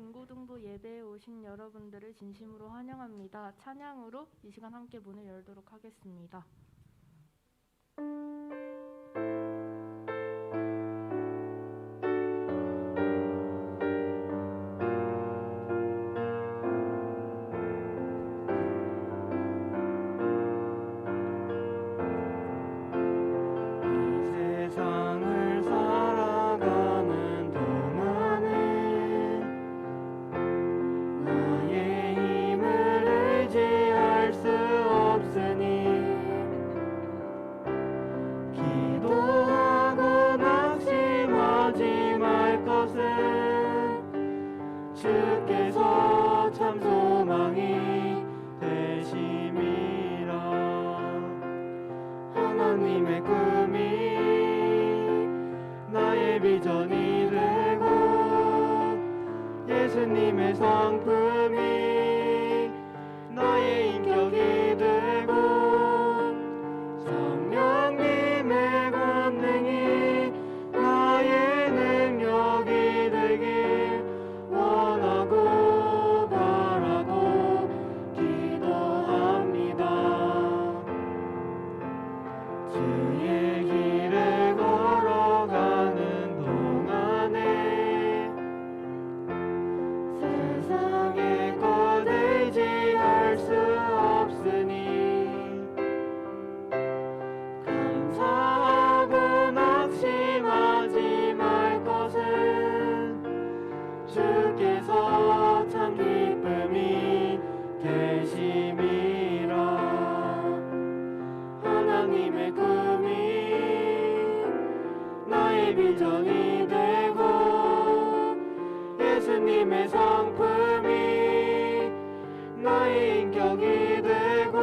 중고등부 예배에 오신 여러분들을 진심으로 환영합니다. 찬양으로 이 시간 함께 문을 열도록 하겠습니다. 주께서 참 소망이 되심이라. 하나님의 꿈이 나의 비전이 되고 예수님의 성품이 나의 인격이 되고 성령님의 권능이 나의 능력이 되길 원하고 바라고 기도합니다. 주의 길을 걸어가는 동안에 세상의 것 의지할 수 없으니 감사하고 낙심하지 말 것은 주께서 참 기쁨이 되심이라. 하나님의 꿈이 나의 비전이 되고 예수님의 성품이 나의 인격이 되고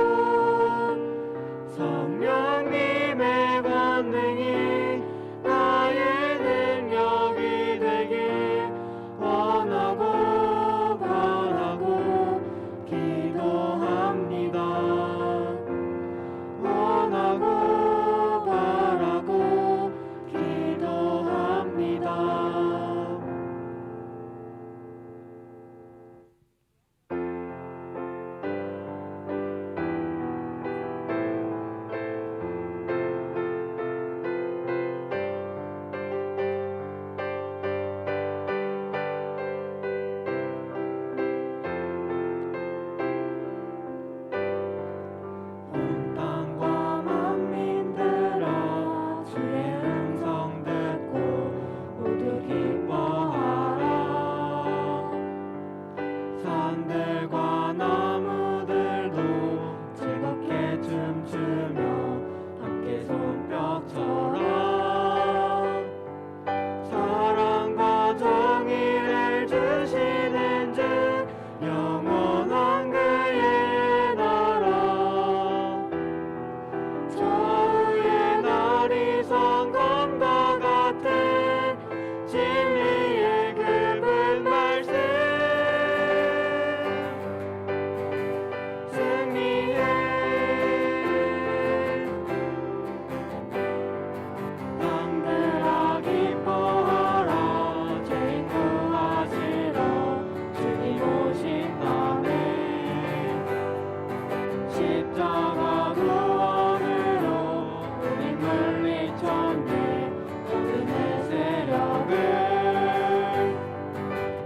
성령님의 권능이 나의 능력이 되길 원하고 바라고 기도합니다. 원하고 바라고 기도합니다. 산들과 나무들도 즐겁게 춤추며 함께 손뼉쳐라. 사랑과 정의를 주시는 주 영원한 그의 나라. 좌우의 날이 성검과 같은 진리의 굵은 말씀 십자가 구원으로 우리 물리쳤네 어둠의 세력을.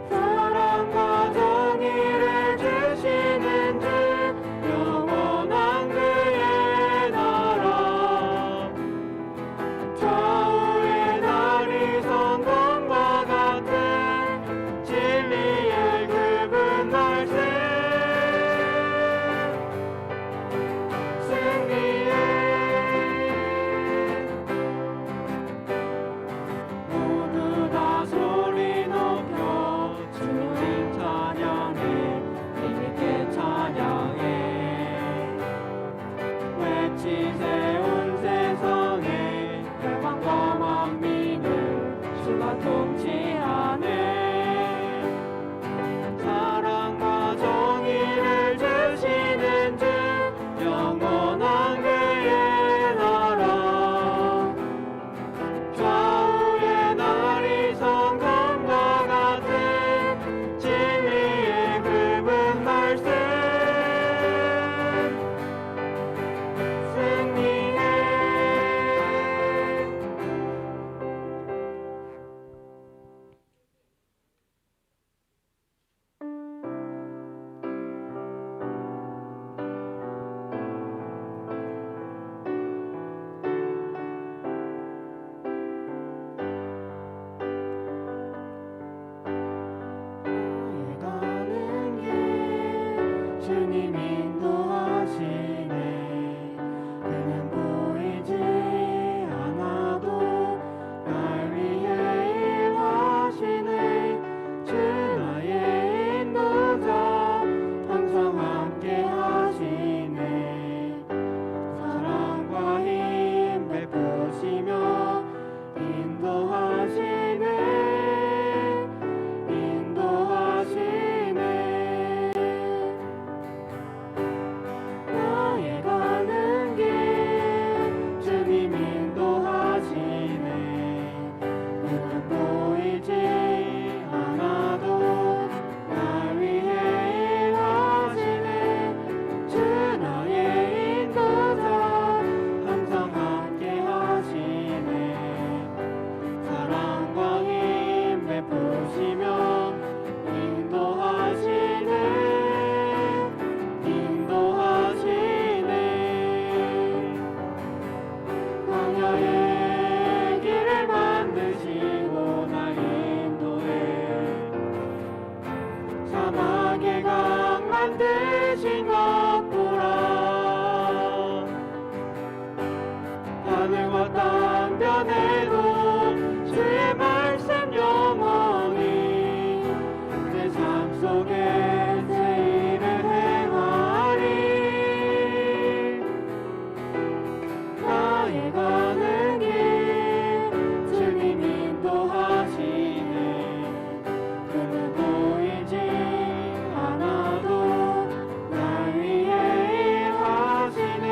사랑과 정의를 주시는 주 영원한 그의 나라. 좌우의 날이 성검과 같은 진리의 굵은 말씀 모두 다 소리 높여 주님 찬양해 힘있게 찬양해. 외치세 온 세상에 열방과 만민을 주가 통치하네. 사랑과 정의를 주시는 주 영원한 그의 나라. 좌우의 날이 성검과 같은 하늘과 땅 변해도 주의 말씀 영원히 내 삶 속에 새 일을 행하리. 나의 가는 길 주님 인도하시네. 그는 보이지 않아도 날 위해 일하시네.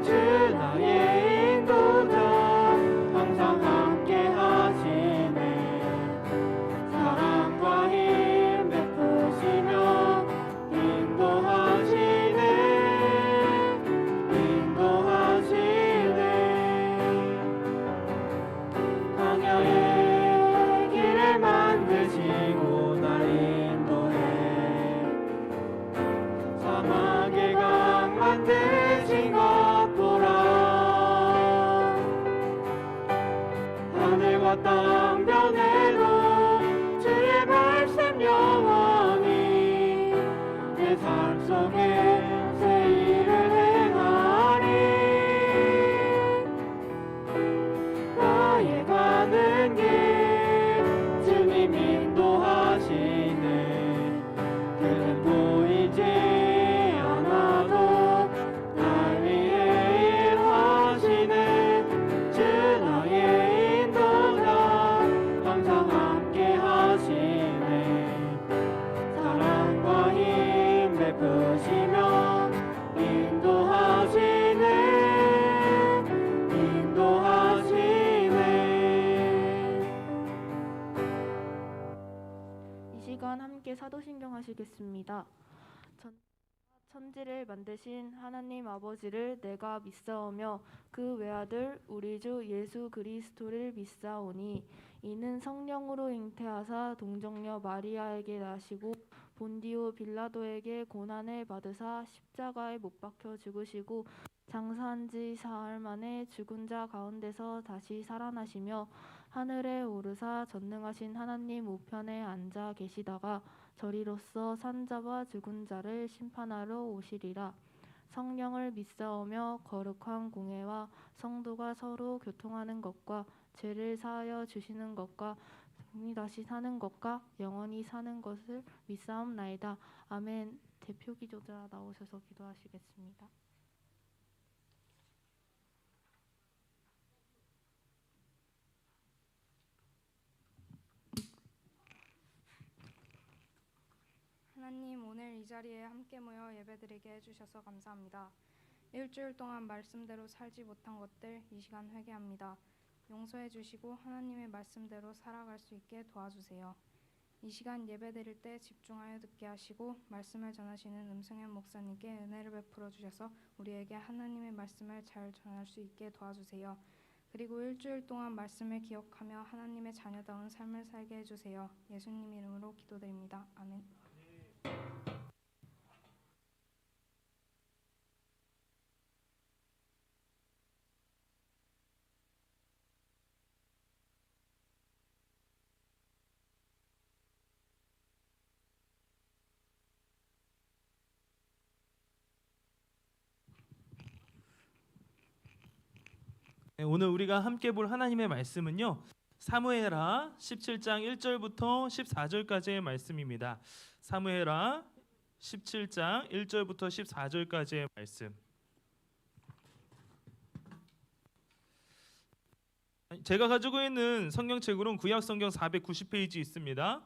주 나의 인도자 항상 함께 하시네. 사랑과 힘 베푸시며 인도하시네. 광야의 길을 만드시고 날 인도해. 사막의 강 만드신 것 보라. 하늘과 땅 변해도 주의 말씀 영원히 내 삶 속에 새 일을 행하리. 나의 가는 길 주님 인도하시네. 그는 보이지 않아도 날 위해 일하시네. 주 나의 인도자 항상 함께 하시네. 사랑과 힘 베푸시며 인도하시네. 이 시간 함께 사도신경 하시겠습니다. 천지를 만드신 하나님 아버지를 내가 믿사오며 그 외아들 우리 주 예수 그리스도를 믿사오니 이는 성령으로 잉태하사 동정녀 마리아에게 나시고 본디오 빌라도에게 고난을 받으사 십자가에 못 박혀 죽으시고 장사한 지 사흘 만에 죽은 자 가운데서 다시 살아나시며 하늘에 오르사 전능하신 하나님 우편에 앉아 계시다가 저리로서 산자와 죽은 자를 심판하러 오시리라. 성령을 믿사오며 거룩한 공회와 성도가 서로 교통하는 것과 죄를 사하여 주시는 것과 몸이 다시 사는 것과 영원히 사는 것을 믿사옵나이다. 아멘. 대표 기도자 나오셔서 기도하시겠습니다. 하나님, 오늘 이 자리에 함께 모여 예배드리게 해주셔서 감사합니다. 일주일 동안 말씀대로 살지 못한 것들 이 시간 회개합니다. 용서해 주시고 하나님의 말씀대로 살아갈 수 있게 도와주세요. 이 시간 예배드릴 때 집중하여 듣게 하시고 말씀을 전하시는 음승현 목사님께 은혜를 베풀어 주셔서 우리에게 하나님의 말씀을 잘 전할 수 있게 도와주세요. 그리고 일주일 동안 말씀을 기억하며 하나님의 자녀다운 삶을 살게 해주세요. 예수님 이름으로 기도드립니다. 아멘. 오늘 우리가 함께 볼 하나님의 말씀은요, 사무엘하 17장 1절부터 14절까지의 말씀입니다. 사무엘하 17장 1절부터 14절까지의 말씀. 제가 가지고 있는 성경책으로는 구약 성경 490페이지 있습니다.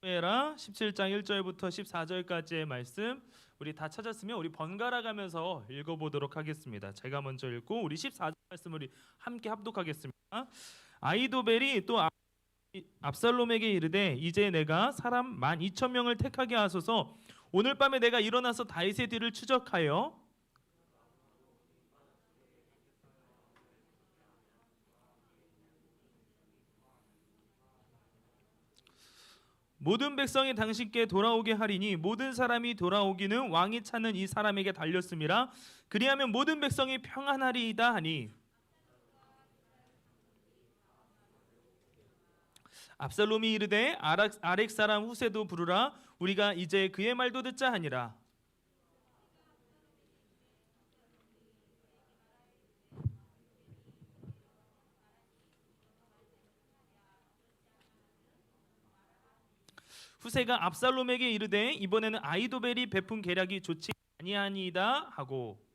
사무엘하 17장 1절부터 14절까지의 말씀, 우리 다 찾았으면 우리 번갈아 가면서 읽어보도록 하겠습니다. 제가 먼저 읽고 우리 14절 말씀을 함께 합독하겠습니다. 아히도벨이 또 압살롬에게 이르되 이제 내가 사람 12,000명을 택하게 하소서. 오늘 밤에 내가 일어나서 다윗의 뒤를 추적하여 모든 백성이 당신께 돌아오게 하리니 모든 사람이 돌아오기는 왕이 찾는 이 사람에게 달렸음이라. 그리하면 모든 백성이 평안하리이다 하니 압살롬이 이르되 아렉 사람 후세도 부르라. 우리가 이제 그의 말도 듣자 하니라. 후세가 압살롬에게 이르되 이번에는 아히도벨이 베푼 계략이 좋지 아니하니이다 하고.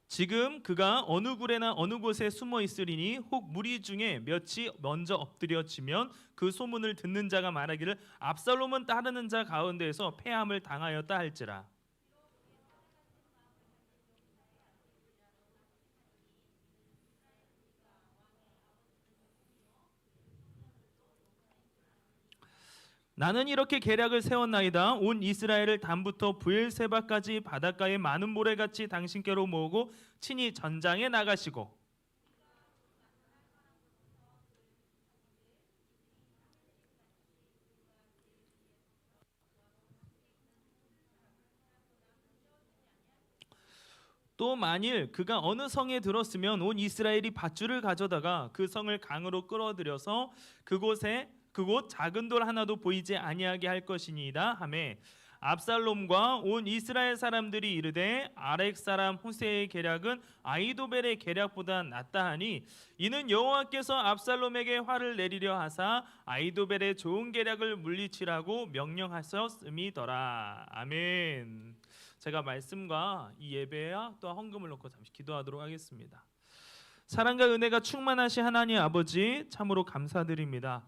지금 그가 어느 굴에나 어느 곳에 숨어 있으리니 혹 무리 중에 몇이 먼저 엎드려지면 그 소문을 듣는 자가 말하기를 압살롬은 따르는 자 가운데에서 패함을 당하였다 할지라. 나는 이렇게 계략을 세웠나이다. 온 이스라엘을 단부터 부엘세바까지 바닷가의 많은 모래같이 당신께로 모으고 친히 전장에 나가시고. 또 만일 그가 어느 성에 들었으면 온 이스라엘이 밧줄을 가져다가 그 성을 강으로 끌어들여서 그곳 작은 돌 하나도 보이지 아니하게 할 것이니이다 하매 압살롬과 온 이스라엘 사람들이 이르되 아렉 사람 후세의 계략은 아히도벨의 계략보다 낫다 하니 이는 여호와께서 압살롬에게 화를 내리려 하사 아히도벨의 좋은 계략을 물리치라고 명령하셨음이더라. 아멘. 제가 말씀과 이 예배와 또 헌금을 놓고 잠시 기도하도록 하겠습니다. 사랑과 은혜가 충만하신 하나님 아버지 참으로 감사드립니다.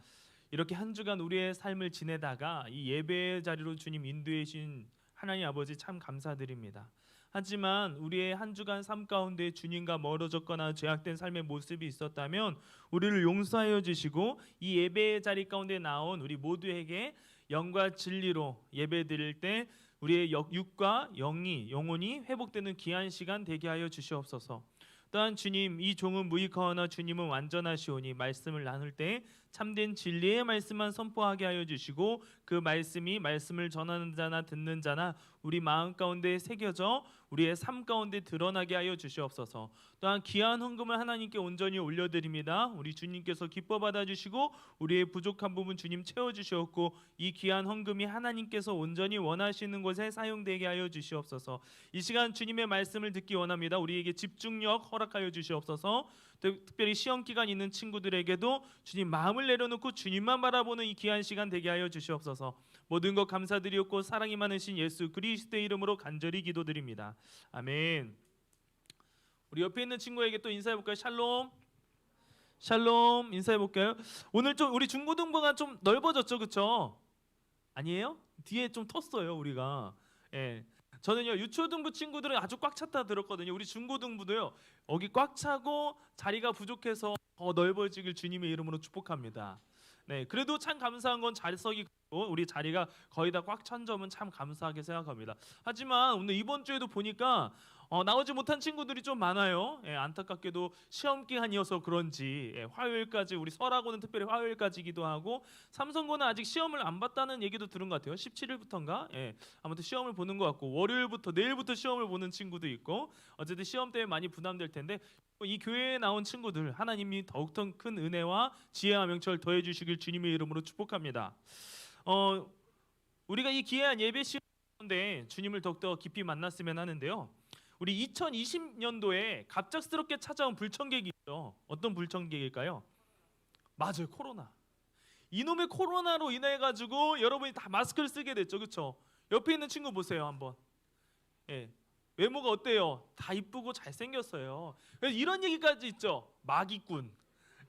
이렇게 한 주간 우리의 삶을 지내다가 이 예배의 자리로 주님 인도해 주신 하나님 아버지 참 감사드립니다. 하지만 우리의 한 주간 삶 가운데 주님과 멀어졌거나 죄악된 삶의 모습이 있었다면 우리를 용서하여 주시고 이 예배의 자리 가운데 나온 우리 모두에게 영과 진리로 예배 드릴 때 우리의 육과 영혼이 회복되는 귀한 시간 되게 하여 주시옵소서. 또한 주님, 이 종은 무익하오나 주님은 완전하시오니 말씀을 나눌 때 참된 진리의 말씀만 선포하게 하여 주시고 그 말씀이 말씀을 전하는 자나 듣는 자나 우리 마음 가운데 새겨져 우리의 삶 가운데 드러나게 하여 주시옵소서. 또한 귀한 헌금을 하나님께 온전히 올려드립니다. 우리 주님께서 기뻐 받아주시고 우리의 부족한 부분 주님 채워주시옵고 이 귀한 헌금이 하나님께서 온전히 원하시는 곳에 사용되게 하여 주시옵소서. 이 시간 주님의 말씀을 듣기 원합니다. 우리에게 집중력 허락하여 주시옵소서. 특별히 시험 기간 있는 친구들에게도 주님 마음을 내려놓고 주님만 바라보는 이 귀한 시간 되게 하여 주시옵소서. 모든 것 감사드리옵고 사랑이 많으신 예수 그리스도의 이름으로 간절히 기도드립니다. 아멘. 우리 옆에 있는 친구에게 또 인사해 볼까요? 샬롬. 샬롬 인사해 볼까요? 오늘 좀 우리 중고등부가 좀 넓어졌죠, 그렇죠? 아니에요? 뒤에 좀 텄어요 우리가. 예. 저는요 유초등부 친구들은 아주 꽉 찼다 들었거든요. 우리 중고등부도요 여기 꽉 차고 자리가 부족해서 더 넓어지길 주님의 이름으로 축복합니다. 네, 그래도 참 감사한 건 자석이 우리 자리가 거의 다 꽉 찬 점은 참 감사하게 생각합니다. 하지만 오늘 이번 주에도 보니까 나오지 못한 친구들이 좀 많아요. 예, 안타깝게도 시험 기간이어서 그런지 화요일까지 우리 설하고는 특별히 화요일까지기도 하고 삼성고는 아직 시험을 안 봤다는 얘기도 들은 것 같아요. 17일부터인가? 예, 아무튼 시험을 보는 것 같고 월요일부터 내일부터 시험을 보는 친구도 있고 어쨌든 시험 때문에 많이 부담될 텐데 이 교회에 나온 친구들 하나님이 더욱더 큰 은혜와 지혜와 명철 더해 주시길 주님의 이름으로 축복합니다. 우리가 이 귀한 예배 시간 가운데 주님을 더욱더 깊이 만났으면 하는데요. 우리 2020년도에 갑작스럽게 찾아온 불청객이 있죠. 어떤 불청객일까요? 맞아요, 코로나. 이놈의 코로나로 인해 가지고 여러분이 다 마스크를 쓰게 됐죠, 그렇죠? 옆에 있는 친구 보세요, 한번. 예, 외모가 어때요? 다 이쁘고 잘생겼어요. 그래서 이런 얘기까지 있죠. 마기꾼.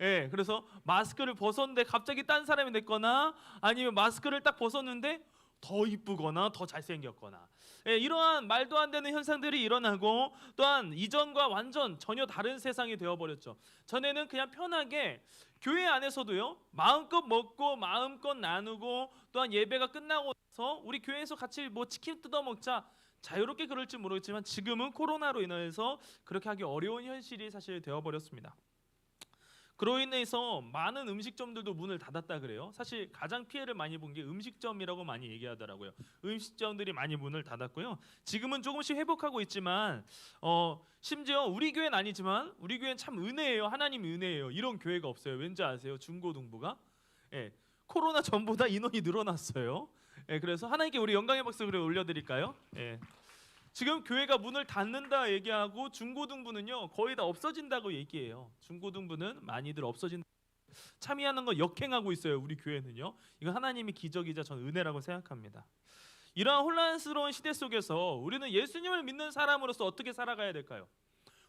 예, 그래서 마스크를 벗었는데 갑자기 딴 사람이 됐거나 아니면 마스크를 딱 벗었는데 더 이쁘거나 더 잘생겼거나 예, 이러한 말도 안 되는 현상들이 일어나고 또한 이전과 완전 전혀 다른 세상이 되어버렸죠. 전에는 그냥 편하게 교회 안에서도요 마음껏 먹고 마음껏 나누고 또한 예배가 끝나고 나서 우리 교회에서 같이 뭐 치킨 뜯어 먹자 자유롭게 그럴지 모르겠지만 지금은 코로나로 인해서 그렇게 하기 어려운 현실이 사실 되어버렸습니다. 그로 인해서 많은 음식점들도 문을 닫았다 그래요. 사실 가장 피해를 많이 본 게 음식점이라고 많이 얘기하더라고요. 음식점들이 많이 문을 닫았고요. 지금은 조금씩 회복하고 있지만 심지어 우리 교회는 아니지만 우리 교회는 참 은혜예요. 하나님의 은혜예요. 이런 교회가 없어요. 왠지 아세요? 중고등부가? 예. 코로나 전보다 인원이 늘어났어요. 예, 그래서 하나님께 우리 영광의 박수를 올려드릴까요? 예. 지금 교회가 문을 닫는다 얘기하고 중고등부는요 거의 다 없어진다고 얘기해요. 중고등부는 많이들 없어진. 참여하는 거 역행하고 있어요. 우리 교회는요. 이건 하나님의 기적이자 전 은혜라고 생각합니다. 이러한 혼란스러운 시대 속에서 우리는 예수님을 믿는 사람으로서 어떻게 살아가야 될까요?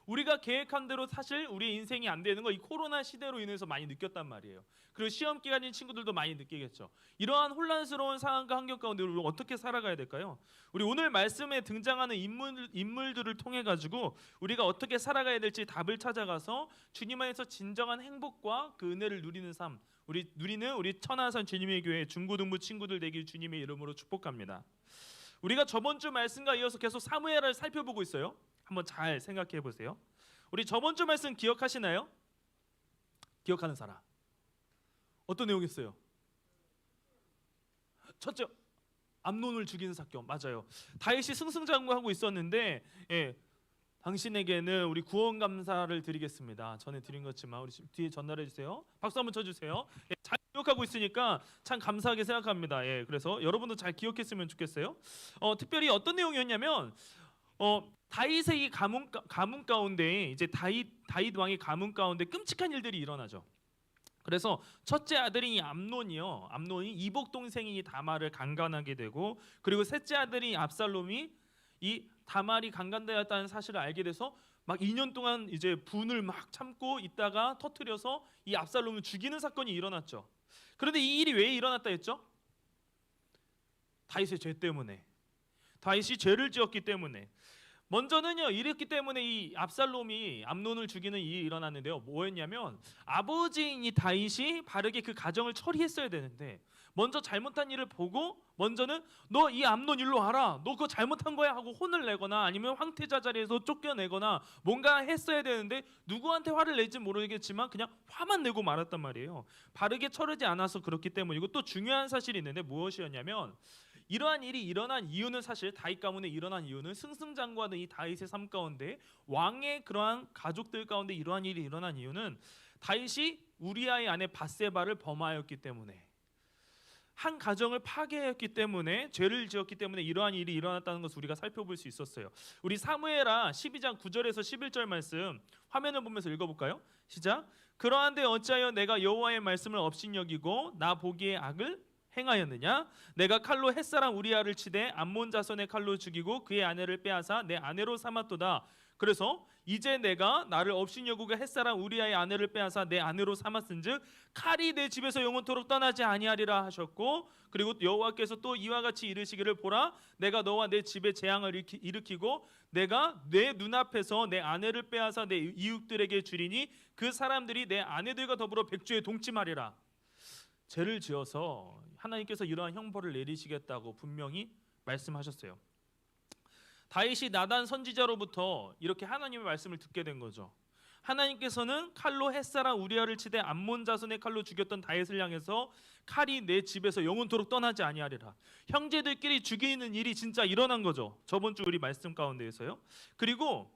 우리가 계획한 대로 사실 우리의 인생이 안 되는 거 이 코로나 시대로 인해서 많이 느꼈단 말이에요. 그리고 시험 기간인 친구들도 많이 느끼겠죠. 이러한 혼란스러운 상황과 환경 가운데 우리 어떻게 살아가야 될까요? 우리 오늘 말씀에 등장하는 인물들을 통해 가지고 우리가 어떻게 살아가야 될지 답을 찾아가서 주님 안에서 진정한 행복과 그 은혜를 누리는 삶, 누리는 우리 천하산 주님의 교회 중고등부 친구들 되길 주님의 이름으로 축복합니다. 우리가 저번 주 말씀과 이어서 계속 사무엘을 살펴보고 있어요. 한번 잘 생각해 보세요. 우리 저번 주 말씀 기억하시나요? 기억하는 사람. 어떤 내용이었어요? 첫째, 암논을 죽이는 사건. 맞아요. 다윗이 승승장구하고 있었는데, 예, 당신에게는 우리 구원 감사를 드리겠습니다. 전에 드린 것지만 우리 뒤에 전달해 주세요. 박수 한번 쳐주세요. 예, 잘 기억하고 있으니까 참 감사하게 생각합니다. 예, 그래서 여러분도 잘 기억했으면 좋겠어요. 특별히 어떤 내용이었냐면, 다윗의 이 가문 가운데 이제 다윗 왕의 가문 가운데 끔찍한 일들이 일어나죠. 그래서 첫째 아들인 이 암논이 이복 동생인 이 다말을 강간하게 되고, 그리고 셋째 아들인 압살롬이 이 다말이 강간되었다는 사실을 알게 돼서 막 2년 동안 이제 분을 막 참고 있다가 터뜨려서 이 압살롬을 죽이는 사건이 일어났죠. 그런데 이 일이 왜 일어났다 했죠? 다윗의 죄 때문에. 다윗이 죄를 지었기 때문에. 먼저는요, 이랬기 때문에 이 압살롬이 암논을 죽이는 일이 일어났는데요. 뭐였냐면 아버지인 이 다윗이 바르게 그 가정을 처리했어야 되는데, 먼저 잘못한 일을 보고 먼저는 너 이 암논 일로 와라, 너 그거 잘못한 거야 하고 혼을 내거나 아니면 황태자 자리에서 쫓겨내거나 뭔가 했어야 되는데 누구한테 화를 낼지 모르겠지만 그냥 화만 내고 말았단 말이에요. 바르게 처리하지 않아서 그렇기 때문이고, 또 중요한 사실이 있는데 무엇이었냐면, 이러한 일이 일어난 이유는 사실 다윗 가문에 일어난 이유는 승승장구하는 이 다윗의 삶 가운데 왕의 그러한 가족들 가운데 이러한 일이 일어난 이유는 다윗이 우리아의 아내 밧세바를 범하였기 때문에, 한 가정을 파괴했기 때문에, 죄를 지었기 때문에 이러한 일이 일어났다는 것을 우리가 살펴볼 수 있었어요. 우리 사무엘하 12장 9절에서 11절 말씀 화면을 보면서 읽어볼까요? 시작. 그러한데 어찌하여 내가 여호와의 말씀을 업신여기고 나 보기에 악을 행하였느냐? 내가 칼로 햇사람 우리아를 치되 암몬 자손의 칼로 죽이고 그의 아내를 빼앗아 내 아내로 삼았도다. 그래서 이제 내가 나를 업신여기고 햇사람 우리아의 아내를 빼앗아 내 아내로 삼았은즉 칼이 내 집에서 영원토록 떠나지 아니하리라 하셨고, 그리고 여호와께서 또 이와 같이 이르시기를 보라, 내가 너와 내 집에 재앙을 일으키고 내가 내 눈앞에서 내 아내를 빼앗아 내 이웃들에게 주리니 그 사람들이 내 아내들과 더불어 백주에 동침하리라. 죄를 지어서 하나님께서 이러한 형벌을 내리시겠다고 분명히 말씀하셨어요. 다윗이 나단 선지자로부터 이렇게 하나님의 말씀을 듣게 된 거죠. 하나님께서는 칼로 햇사람 우리아를 치되 암몬 자손의 칼로 죽였던 다윗을 향해서 칼이 내 집에서 영원토록 떠나지 아니하리라. 형제들끼리 죽이는 일이 진짜 일어난 거죠. 저번 주 우리 말씀 가운데에서요. 그리고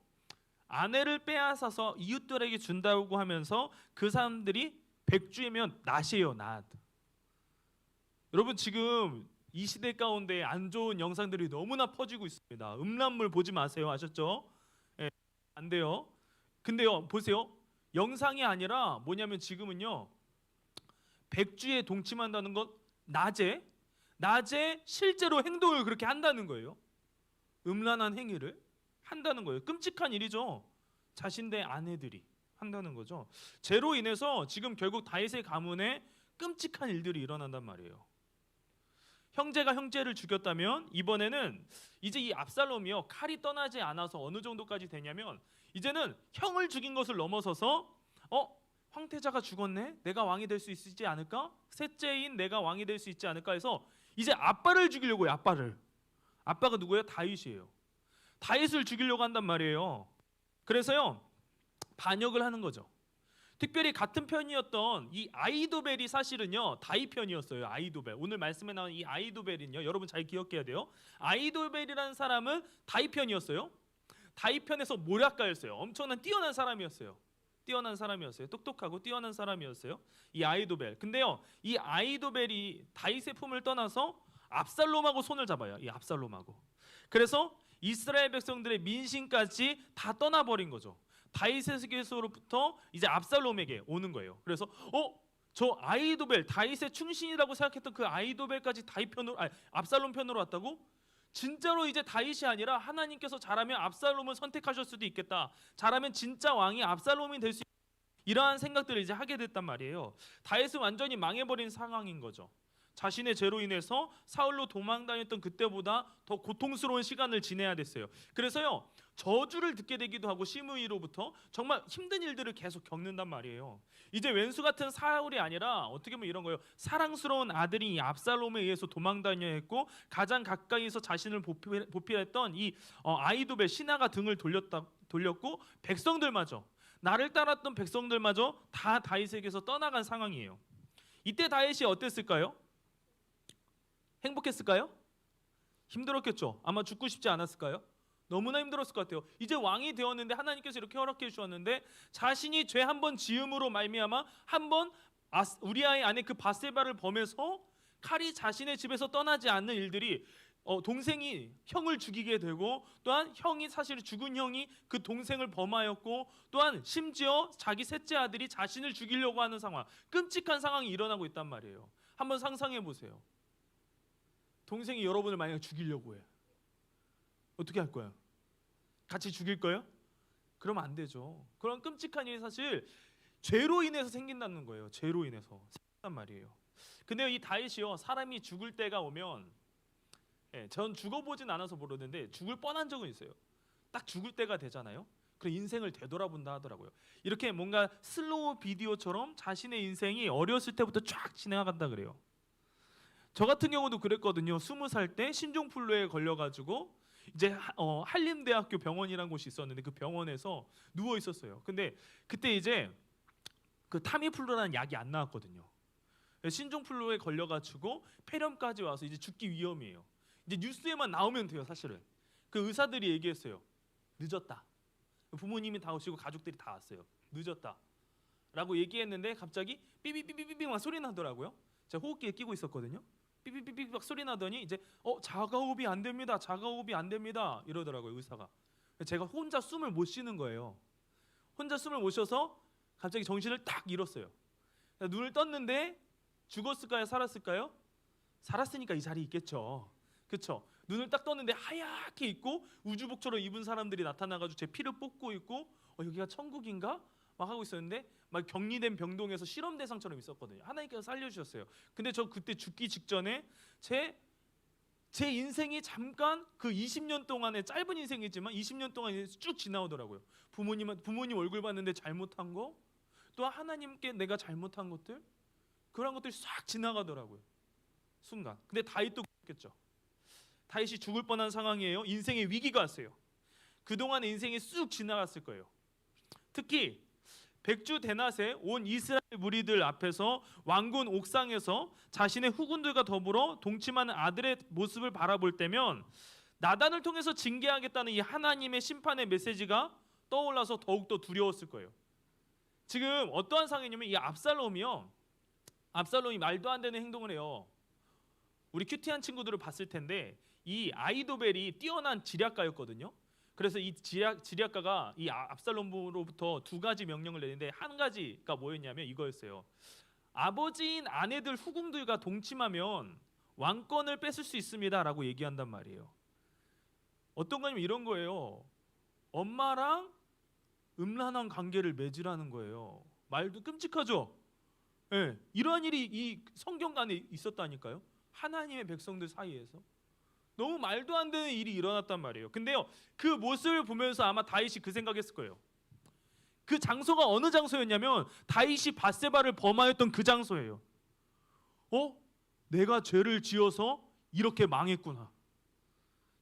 아내를 빼앗아서 이웃들에게 준다고 하면서 그 사람들이 백주이면 낫이에요, 낫. 여러분, 지금 이 시대 가운데 안 좋은 영상들이 너무나 퍼지고 있습니다. 음란물 보지 마세요. 아셨죠? 예, 안 돼요. 근데요, 보세요. 영상이 아니라 뭐냐면 지금은요, 백주에 동침한다는 건 낮에 실제로 행동을 그렇게 한다는 거예요. 음란한 행위를 한다는 거예요. 끔찍한 일이죠. 자신의 아내들이 한다는 거죠. 죄로 인해서 지금 결국 다윗의 가문에 끔찍한 일들이 일어난단 말이에요. 형제가 형제를 죽였다면 이번에는 이제 이 압살롬이요, 칼이 떠나지 않아서 어느 정도까지 되냐면 이제는 형을 죽인 것을 넘어서서 황태자가 죽었네, 내가 왕이 될 수 있지 않을까, 셋째인 내가 왕이 될 수 있지 않을까 해서 이제 아빠를 죽이려고 해요. 아빠가 누구예요? 다윗이에요. 다윗을 죽이려고 한단 말이에요. 그래서요, 반역을 하는 거죠. 특별히 같은 편이었던 이 아히도벨이 사실은요 다윗 편이었어요. 아히도벨, 오늘 말씀에 나온 이 아히도벨은요, 여러분 잘 기억해야 돼요. 아히도벨이라는 사람은 다윗 편이었어요. 다윗 편에서 모략가였어요. 엄청난 뛰어난 사람이었어요. 뛰어난 사람이었어요. 똑똑하고 뛰어난 사람이었어요. 이 아히도벨. 근데요, 이 아히도벨이 다윗의 품을 떠나서 압살롬하고 손을 잡아요. 이 압살롬하고. 그래서 이스라엘 백성들의 민심까지 다 떠나버린 거죠. 다윗에게서부터 이제 압살롬에게 오는 거예요. 그래서 저 아히도벨, 다윗의 충신이라고 생각했던 그 아히도벨까지 압살롬 편으로 왔다고? 진짜로 이제 다윗이 아니라 하나님께서 잘하면 압살롬을 선택하실 수도 있겠다. 잘하면 진짜 왕이 압살롬이 될 수 있다. 이러한 생각들을 이제 하게 됐단 말이에요. 다윗은 완전히 망해버린 상황인 거죠. 자신의 죄로 인해서 사울로 도망다녔던 그때보다 더 고통스러운 시간을 지내야 됐어요. 그래서요, 저주를 듣게 되기도 하고 시므이로부터 정말 힘든 일들을 계속 겪는단 말이에요. 이제 왼수 같은 사울이 아니라 어떻게 보면 이런 거예요. 사랑스러운 아들이 이 압살롬에 의해서 도망다녀야 했고, 가장 가까이서 자신을 보필했던 이 아히도벨 신하가 등을 돌렸고, 백성들마저, 나를 따랐던 백성들마저 다 다윗에게서 떠나간 상황이에요. 이때 다윗이 어땠을까요? 행복했을까요? 힘들었겠죠. 아마 죽고 싶지 않았을까요? 너무나 힘들었을 것 같아요. 이제 왕이 되었는데, 하나님께서 이렇게 허락해 주셨는데, 자신이 죄 한 번 지음으로 말미암아 한번 우리아의 아내 그 바세바를 범해서 칼이 자신의 집에서 떠나지 않는 일들이, 동생이 형을 죽이게 되고, 또한 형이 사실 죽은 형이 그 동생을 범하였고, 또한 심지어 자기 셋째 아들이 자신을 죽이려고 하는 상황, 끔찍한 상황이 일어나고 있단 말이에요. 한번 상상해 보세요. 동생이 여러분을 만약에 죽이려고 해. 어떻게 할 거예요? 같이 죽일 거예요? 그러면 안 되죠. 그런 끔찍한 일이 사실 죄로 인해서 생긴다는 거예요. 죄로 인해서 생긴단 말이에요. 근데 이 다윗이요, 사람이 죽을 때가 오면, 전 죽어보진 않아서 모르는데 죽을 뻔한 적은 있어요. 딱 죽을 때가 되잖아요. 그럼 인생을 되돌아본다 하더라고요. 이렇게 뭔가 슬로우 비디오처럼 자신의 인생이 어렸을 때부터 쫙 지나간다 그래요. 저 같은 경우도 그랬거든요. 20살 때 신종플루에 걸려가지고 이제 한림대학교 병원이라는 곳이 있었는데, 그 병원에서 누워 있었어요. 근데 그때 이제 그 타미플루라는 약이 안 나왔거든요. 신종플루에 걸려가지고 폐렴까지 와서 이제 죽기 위험이에요. 이제 뉴스에만 나오면 돼요, 사실은. 그 의사들이 얘기했어요. 늦었다. 부모님이 다 오시고 가족들이 다 왔어요. 늦었다. 라고 얘기했는데 갑자기 삐삐삐삐삐 막 소리 나더라고요. 제가 호흡기에 끼고 있었거든요. 삐삐삐삐 막 소리 나더니 이제 자가호흡이 안 됩니다. 자가호흡이 안 됩니다. 이러더라고요, 의사가. 제가 혼자 숨을 못 쉬는 거예요. 혼자 숨을 못 쉬어서 갑자기 정신을 딱 잃었어요. 눈을 떴는데 죽었을까요? 살았을까요? 살았으니까 이 자리에 있겠죠. 그렇죠? 눈을 딱 떴는데 하얗게 있고 우주복처럼 입은 사람들이 나타나가지고 제 피를 뽑고 있고, 여기가 천국인가? 막 하고 있었는데, 막 격리된 병동에서 실험 대상처럼 있었거든요. 하나님께서 살려주셨어요. 근데 저 그때 죽기 직전에 제 인생이 잠깐 그 20년 동안의 짧은 인생이지만 20년 동안 쭉 지나오더라고요. 부모님 얼굴 봤는데 잘못한 거, 또 하나님께 내가 잘못한 것들, 그런 것들이 싹 지나가더라고요. 순간. 근데 다윗도 그랬겠죠. 다윗이 죽을 뻔한 상황이에요. 인생의 위기가 왔어요. 그동안의 인생이 쑥 지나갔을 거예요. 특히 백주 대낮에 온 이스라엘 무리들 앞에서 왕궁 옥상에서 자신의 후군들과 더불어 동침하는 아들의 모습을 바라볼 때면, 나단을 통해서 징계하겠다는 이 하나님의 심판의 메시지가 떠올라서 더욱더 두려웠을 거예요. 지금 어떠한 상황이냐면, 이 압살롬이 말도 안 되는 행동을 해요. 우리 큐티한 친구들을 봤을 텐데, 이 아히도벨이 뛰어난 지략가였거든요. 그래서 이 지략가가 이 압살롬으로부터 두 가지 명령을 내는데, 한 가지가 뭐였냐면 이거였어요. 아버지인 아내들 후궁들과 동침하면 왕권을 뺏을 수 있습니다라고 얘기한단 말이에요. 어떤 거냐면 이런 거예요. 엄마랑 음란한 관계를 맺으라는 거예요. 말도 끔찍하죠. 네, 이러한 일이 이 성경 안에 있었다니까요. 하나님의 백성들 사이에서 너무 말도 안 되는 일이 일어났단 말이에요. 근데요, 그 모습을 보면서 아마 다윗이 그 생각했을 거예요. 그 장소가 어느 장소였냐면 다윗이 밧세바를 범하였던 그 장소예요. 내가 죄를 지어서 이렇게 망했구나.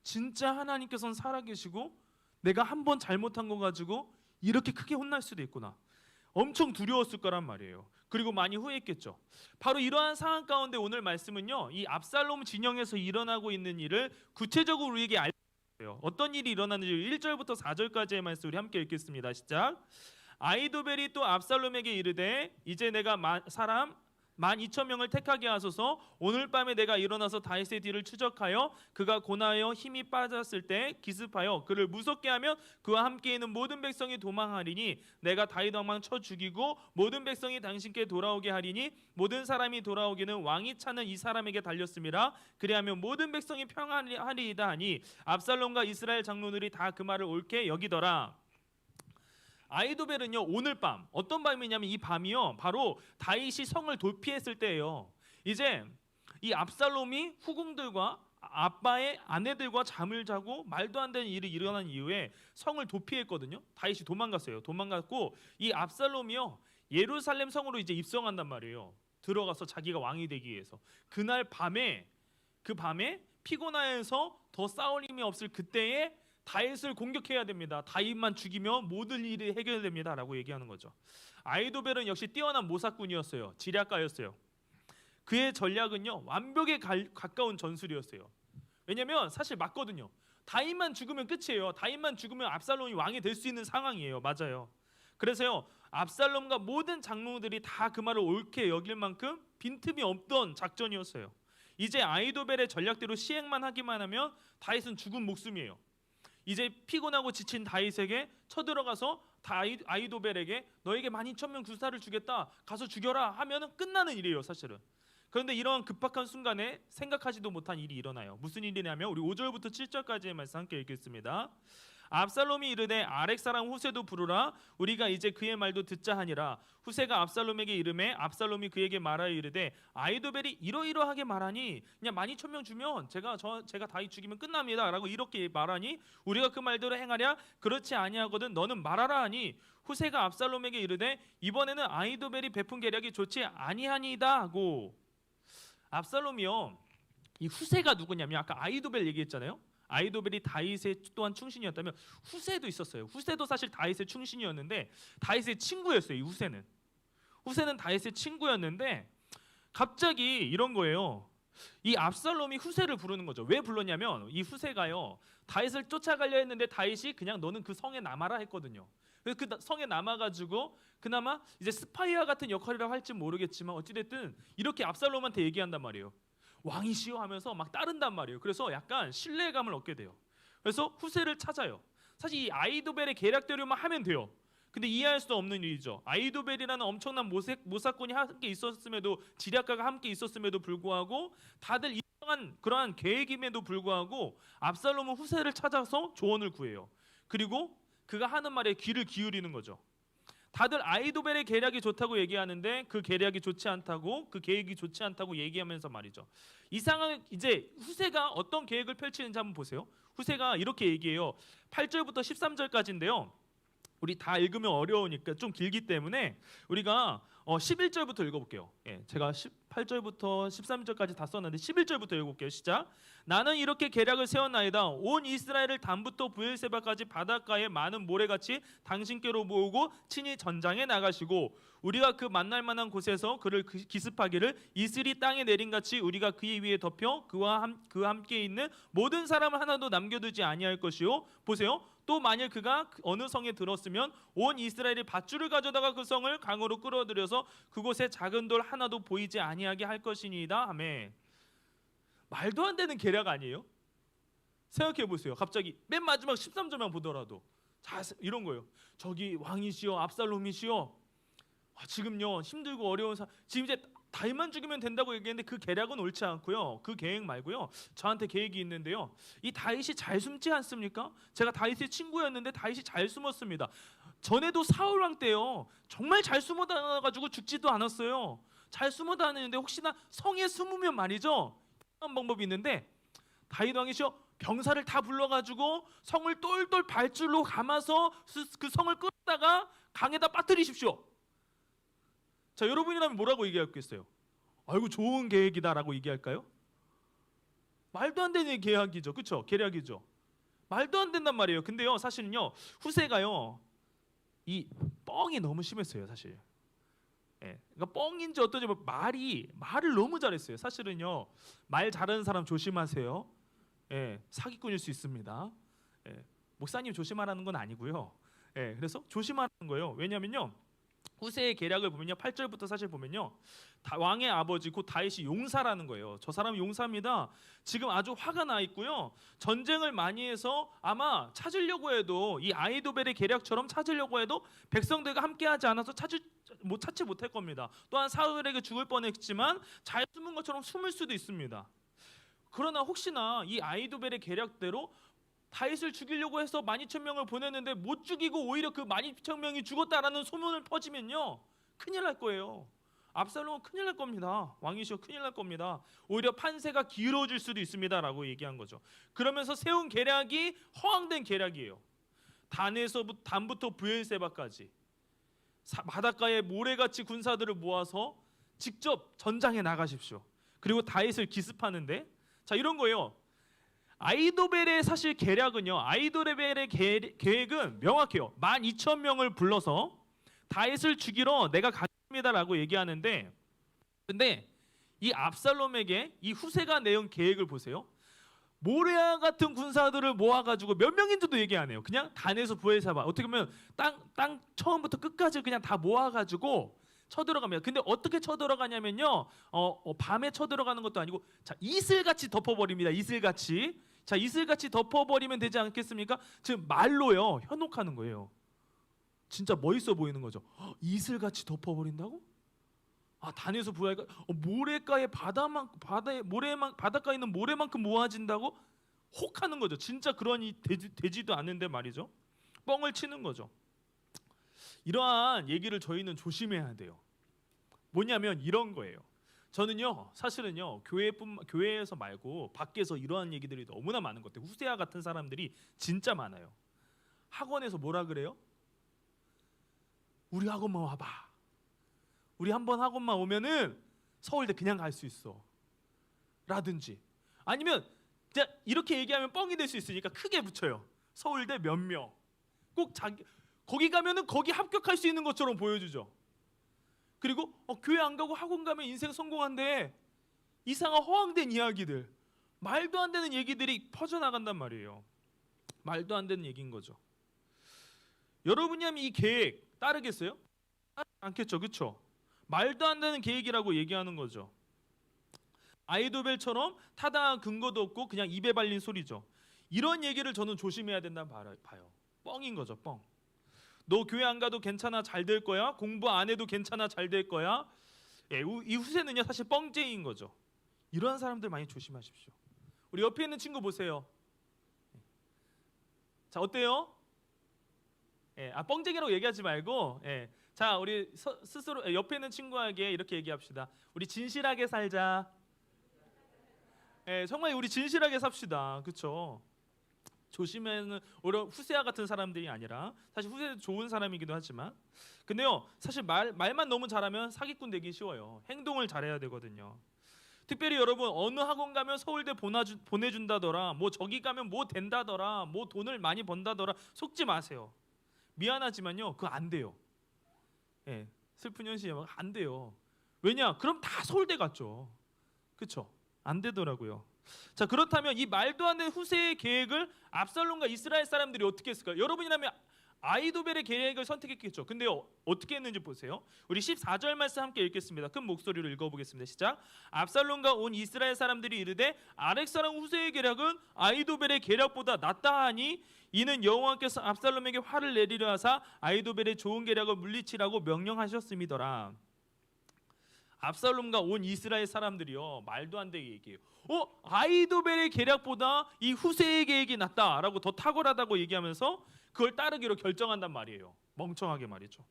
진짜 하나님께서는 살아계시고 내가 한 번 잘못한 거 가지고 이렇게 크게 혼날 수도 있구나. 엄청 두려웠을 거란 말이에요. 그리고 많이 후회했겠죠. 바로 이러한 상황 가운데 오늘 말씀은요, 이 압살롬 진영에서 일어나고 있는 일을 구체적으로 우리에게 알려줘요. 어떤 일이 일어나는지 1절부터 4절까지의 말씀 우리 함께 읽겠습니다. 시작. 아히도벨이 또 압살롬에게 이르되 이제 내가 사람 12,000명을 택하게 하소서. 오늘 밤에 내가 일어나서 다윗의 뒤를 추적하여 그가 고나여 힘이 빠졌을 때 기습하여 그를 무섭게 하면 그와 함께 있는 모든 백성이 도망하리니 내가 다윗 왕만 쳐 죽이고 모든 백성이 당신께 돌아오게 하리니 모든 사람이 돌아오기는 왕이 찾는 이 사람에게 달렸음이라. 그리하면 모든 백성이 평안하리이다 하니 압살롬과 이스라엘 장로들이 다 그 말을 옳게 여기더라. 아히도벨은요, 오늘 밤, 어떤 밤이냐면 이 밤이요 바로 다윗이 성을 도피했을 때예요. 이제 이 압살롬이 후궁들과 아빠의 아내들과 잠을 자고 말도 안 되는 일이 일어난 이후에 성을 도피했거든요. 다윗이 도망갔어요. 도망갔고 이 압살롬이요 예루살렘 성으로 이제 입성한단 말이에요. 들어가서 자기가 왕이 되기 위해서. 그날 밤에 그 밤에 피고나에서 더 싸울 힘이 없을 그때에 다윗을 공격해야 됩니다. 다윗만 죽이면 모든 일이 해결됩니다라고 얘기하는 거죠. 아히도벨은 역시 뛰어난 모사꾼이었어요. 지략가였어요. 그의 전략은요 완벽에 가까운 전술이었어요. 왜냐면 사실 맞거든요. 다윗만 죽으면 끝이에요. 다윗만 죽으면 압살롬이 왕이 될 수 있는 상황이에요. 맞아요. 그래서요 압살롬과 모든 장로들이 다 그 말을 옳게 여길 만큼 빈틈이 없던 작전이었어요. 이제 아히도벨의 전략대로 시행만 하기만 하면 다윗은 죽은 목숨이에요. 이제 피곤하고 지친 다윗에게 쳐들어가서 아히도벨에게 너에게 12,000명 구사를 주겠다, 가서 죽여라 하면은 끝나는 일이에요 사실은. 그런데 이런 급박한 순간에 생각하지도 못한 일이 일어나요. 무슨 일이냐면 우리 5절부터 7절까지의 말씀 함께 읽겠습니다. 압살롬이 이르되 아렉 사람 후세도 부르라. 우리가 이제 그의 말도 듣자 하니라. 후세가 압살롬에게 이르매 압살롬이 그에게 말하여 이르되 아히도벨이 이러이러하게 말하니 그냥 12,000명 주면 제가 다윗 죽이면 끝납니다라고 이렇게 말하니 우리가 그 말대로 행하랴. 그렇지 아니하거든 너는 말하라 하니 후세가 압살롬에게 이르되 이번에는 아히도벨이 베푼 계략이 좋지 아니하니이다 하고. 압살롬이요 이 후세가 누구냐면 아까 아히도벨 얘기했잖아요. 아히도벨이 다윗의 또한 충신이었다면 후세도 있었어요. 후세도 사실 다윗의 충신이었는데 다윗의 친구였어요. 이 후세는 다윗의 친구였는데 갑자기 이런 거예요. 이 압살롬이 후세를 부르는 거죠. 왜 불렀냐면 이 후세가요 다윗을 쫓아가려 했는데 다윗이 그냥 너는 그 성에 남아라 했거든요. 그래서 그 성에 남아가지고 그나마 이제 스파이와 같은 역할이라고 할지 모르겠지만 어찌됐든 이렇게 압살롬한테 얘기한단 말이에요. 왕이시여 하면서 막 따른단 말이에요. 그래서 약간 신뢰감을 얻게 돼요. 그래서 후세를 찾아요. 사실 이 아히도벨의 계략대로만 하면 돼요. 근데 이해할 수 없는 일이죠. 아히도벨이라는 엄청난 모사꾼이 함께 있었음에도 지략가가 함께 있었음에도 불구하고 다들 이상한 그러한 계획임에도 불구하고 압살롬은 후세를 찾아서 조언을 구해요. 그리고 그가 하는 말에 귀를 기울이는 거죠. 다들 아히도벨의 계략이 좋다고 얘기하는데 그 계략이 좋지 않다고 그 계획이 좋지 않다고 얘기하면서 말이죠. 이 상황 이제 후세가 어떤 계획을 펼치는지 한번 보세요. 후세가 이렇게 얘기해요. 8절부터 13절까지인데요. 우리 다 읽으면 어려우니까 좀 길기 때문에 우리가 11절부터 읽어볼게요. 제가 8절부터 13절까지 다 썼는데 11절부터 읽어볼게요. 시작. 나는 이렇게 계략을 세웠나이다. 온 이스라엘을 단부터 브엘세바까지 바닷가에 많은 모래같이 당신께로 모으고 친히 전장에 나가시고 우리가 그 만날 만한 곳에서 그를 기습하기를 이슬이 땅에 내린같이 우리가 그 위에 덮여 그와 함께 있는 모든 사람을 하나도 남겨두지 아니할 것이요. 보세요. 또 만일 그가 어느 성에 들었으면 온 이스라엘이 밧줄을 가져다가 그 성을 강으로 끌어들여서 그곳에 작은 돌 하나도 보이지 아니하게 할 것이니이다 하매. 말도 안 되는 계략 아니에요? 생각해 보세요. 갑자기 맨 마지막 13절만 보더라도 자 이런 거예요. 저기 왕이시여 압살롬이시여 지금요 힘들고 어려운 지금 이제 다윗만 죽이면 된다고 얘기했는데 그 계략은 옳지 않고요. 그 계획 말고요. 저한테 계획이 있는데요. 이 다윗이 잘 숨지 않습니까? 제가 다윗의 친구였는데 다윗이 잘 숨었습니다. 전에도 사울 왕 때요. 정말 잘 숨어 다녀가지고 죽지도 않았어요. 잘 숨어 다니는데 혹시나 성에 숨으면 말이죠. 한 방법이 있는데 다윗 왕이시여 병사를 다 불러가지고 성을 똘똘 발줄로 감아서 그 성을 끌다가 강에다 빠뜨리십시오. 자 여러분이라면 뭐라고 얘기하겠어요? 아이고 좋은 계획이다라고 얘기할까요? 말도 안 되는 계획이죠, 그렇죠? 계략이죠. 말도 안 된단 말이에요. 근데요 사실은요 후세가요 이 뻥이 너무 심했어요 사실. 그러니까 뻥인지 어떤지 말을 너무 잘했어요. 사실은요 말 잘하는 사람 조심하세요. 사기꾼일 수 있습니다. 목사님 조심하라는 건 아니고요. 예, 그래서 조심하는 거예요. 왜냐면요. 후세의 계략을 보면요. 8절부터 사실 보면요. 왕의 아버지 곧 다윗이 용사라는 거예요. 저 사람은 용사입니다. 지금 아주 화가 나 있고요. 전쟁을 많이 해서 아마 찾으려고 해도 이 아히도벨의 계략처럼 찾으려고 해도 백성들과 함께하지 않아서 찾지 못할 겁니다. 또한 사울에게 죽을 뻔했지만 잘 숨은 것처럼 숨을 수도 있습니다. 그러나 혹시나 이 아히도벨의 계략대로 다윗을 죽이려고 해서 12,000명을 보냈는데 못 죽이고 오히려 그 12,000명이 죽었다라는 소문을 퍼지면요. 큰일 날 거예요. 압살롬은 큰일 날 겁니다. 왕이시여 큰일 날 겁니다. 오히려 판세가 길어질 수도 있습니다라고 얘기한 거죠. 그러면서 세운 계략이 허황된 계략이에요. 단부터 브엘세바까지 바닷가에 모래같이 군사들을 모아서 직접 전장에 나가십시오. 그리고 다윗을 기습하는데 자 이런 거예요. 아히도벨의 사실 계략은요. 아히도벨의 계획은 명확해요. 12,000명을 불러서 다윗을 죽이러 내가 가겠습니다라고 얘기하는데 근데 이 압살롬에게 이 후세가 내온 계획을 보세요. 모래와 같은 군사들을 모아가지고 몇 명인지도 얘기 안 해요. 그냥 단에서 브엘세바 어떻게 보면 땅 처음부터 끝까지 그냥 다 모아가지고 쳐들어갑니다. 근데 어떻게 쳐들어가냐면요. 밤에 쳐들어가는 것도 아니고 자 이슬같이 덮어버립니다. 이슬같이. 자 이슬같이 덮어버리면 되지 않겠습니까? 지금 말로요. 현혹하는 거예요. 진짜 멋있어 보이는 거죠. 이슬같이 덮어버린다고? 아 단에서 부하가 모래가에 바닷가에 있는 모래만큼 모아진다고? 혹하는 거죠. 진짜 그러니 되지도 않는데 말이죠. 뻥을 치는 거죠. 이러한 얘기를 저희는 조심해야 돼요. 뭐냐면 이런 거예요. 저는요 사실은요 교회에서 말고 밖에서 이러한 얘기들이 너무나 많은 것 같아요. 후세아 같은 사람들이 진짜 많아요. 학원에서 뭐라 그래요? 우리 학원만 와봐. 우리 한번 학원만 오면은 서울대 그냥 갈 수 있어. 라든지 아니면 그냥 이렇게 얘기하면 뻥이 될 수 있으니까 크게 붙여요. 서울대 몇 명. 꼭 거기 가면은 거기 합격할 수 있는 것처럼 보여주죠. 그리고 교회 안 가고 학원 가면 인생 성공한대. 이상한 허황된 이야기들, 말도 안 되는 얘기들이 퍼져나간단 말이에요. 말도 안 되는 얘기인 거죠. 여러분이 하면 이 계획 따르겠어요? 따르지 않겠죠, 그렇죠? 말도 안 되는 계획이라고 얘기하는 거죠. 아히도벨처럼 타당한 근거도 없고 그냥 입에 발린 소리죠. 이런 얘기를 저는 조심해야 된다 봐요. 뻥인 거죠, 뻥. 너 교회 안 가도 괜찮아 잘 될 거야. 공부 안 해도 괜찮아 잘 될 거야. 예, 이 후세는요 사실 뻥쟁이인 거죠. 이러한 사람들 많이 조심하십시오. 우리 옆에 있는 친구 보세요. 자 어때요? 예, 뻥쟁이라고 얘기하지 말고 자 우리 스스로 옆에 있는 친구에게 이렇게 얘기합시다. 우리 진실하게 살자. 정말 우리 진실하게 삽시다. 그렇죠? 조심해는 오히려 후세아 같은 사람들이 아니라 사실 후세도 좋은 사람이기도 하지만 근데요 사실 말만 너무 잘하면 사기꾼 되기 쉬워요. 행동을 잘해야 되거든요. 특별히 여러분 어느 학원 가면 서울대 보내준다더라, 뭐 저기 가면 뭐 된다더라, 뭐 돈을 많이 번다더라 속지 마세요. 미안하지만요 그거 안 돼요. 슬픈 현실이야 안 돼요. 왜냐? 그럼 다 서울대 갔죠. 그렇죠? 안 되더라고요. 자 그렇다면 이 말도 안 되는 후세의 계획을 압살롬과 이스라엘 사람들이 어떻게 했을까요? 여러분이라면 아히도벨의 계획을 선택했겠죠. 근데 어떻게 했는지 보세요. 우리 14절 말씀 함께 읽겠습니다. 큰 목소리로 읽어보겠습니다. 시작. 압살롬과 온 이스라엘 사람들이 이르되 아렉 사람 후세의 계략은 아히도벨의 계략보다 낫다 하니 이는 여호와께서 압살롬에게 화를 내리려 하사 아히도벨의 좋은 계략을 물리치라고 명령하셨음이더라. 압살롬과 온 이스라엘 사람들이요 말도 안 되게 얘기해요. 아히도벨의 계략보다 이 후세의 계획이 낫다라고 더 탁월하다고 얘기하면서 그걸 따르기로 결정한단 말이에요. 멍청하게 말이죠.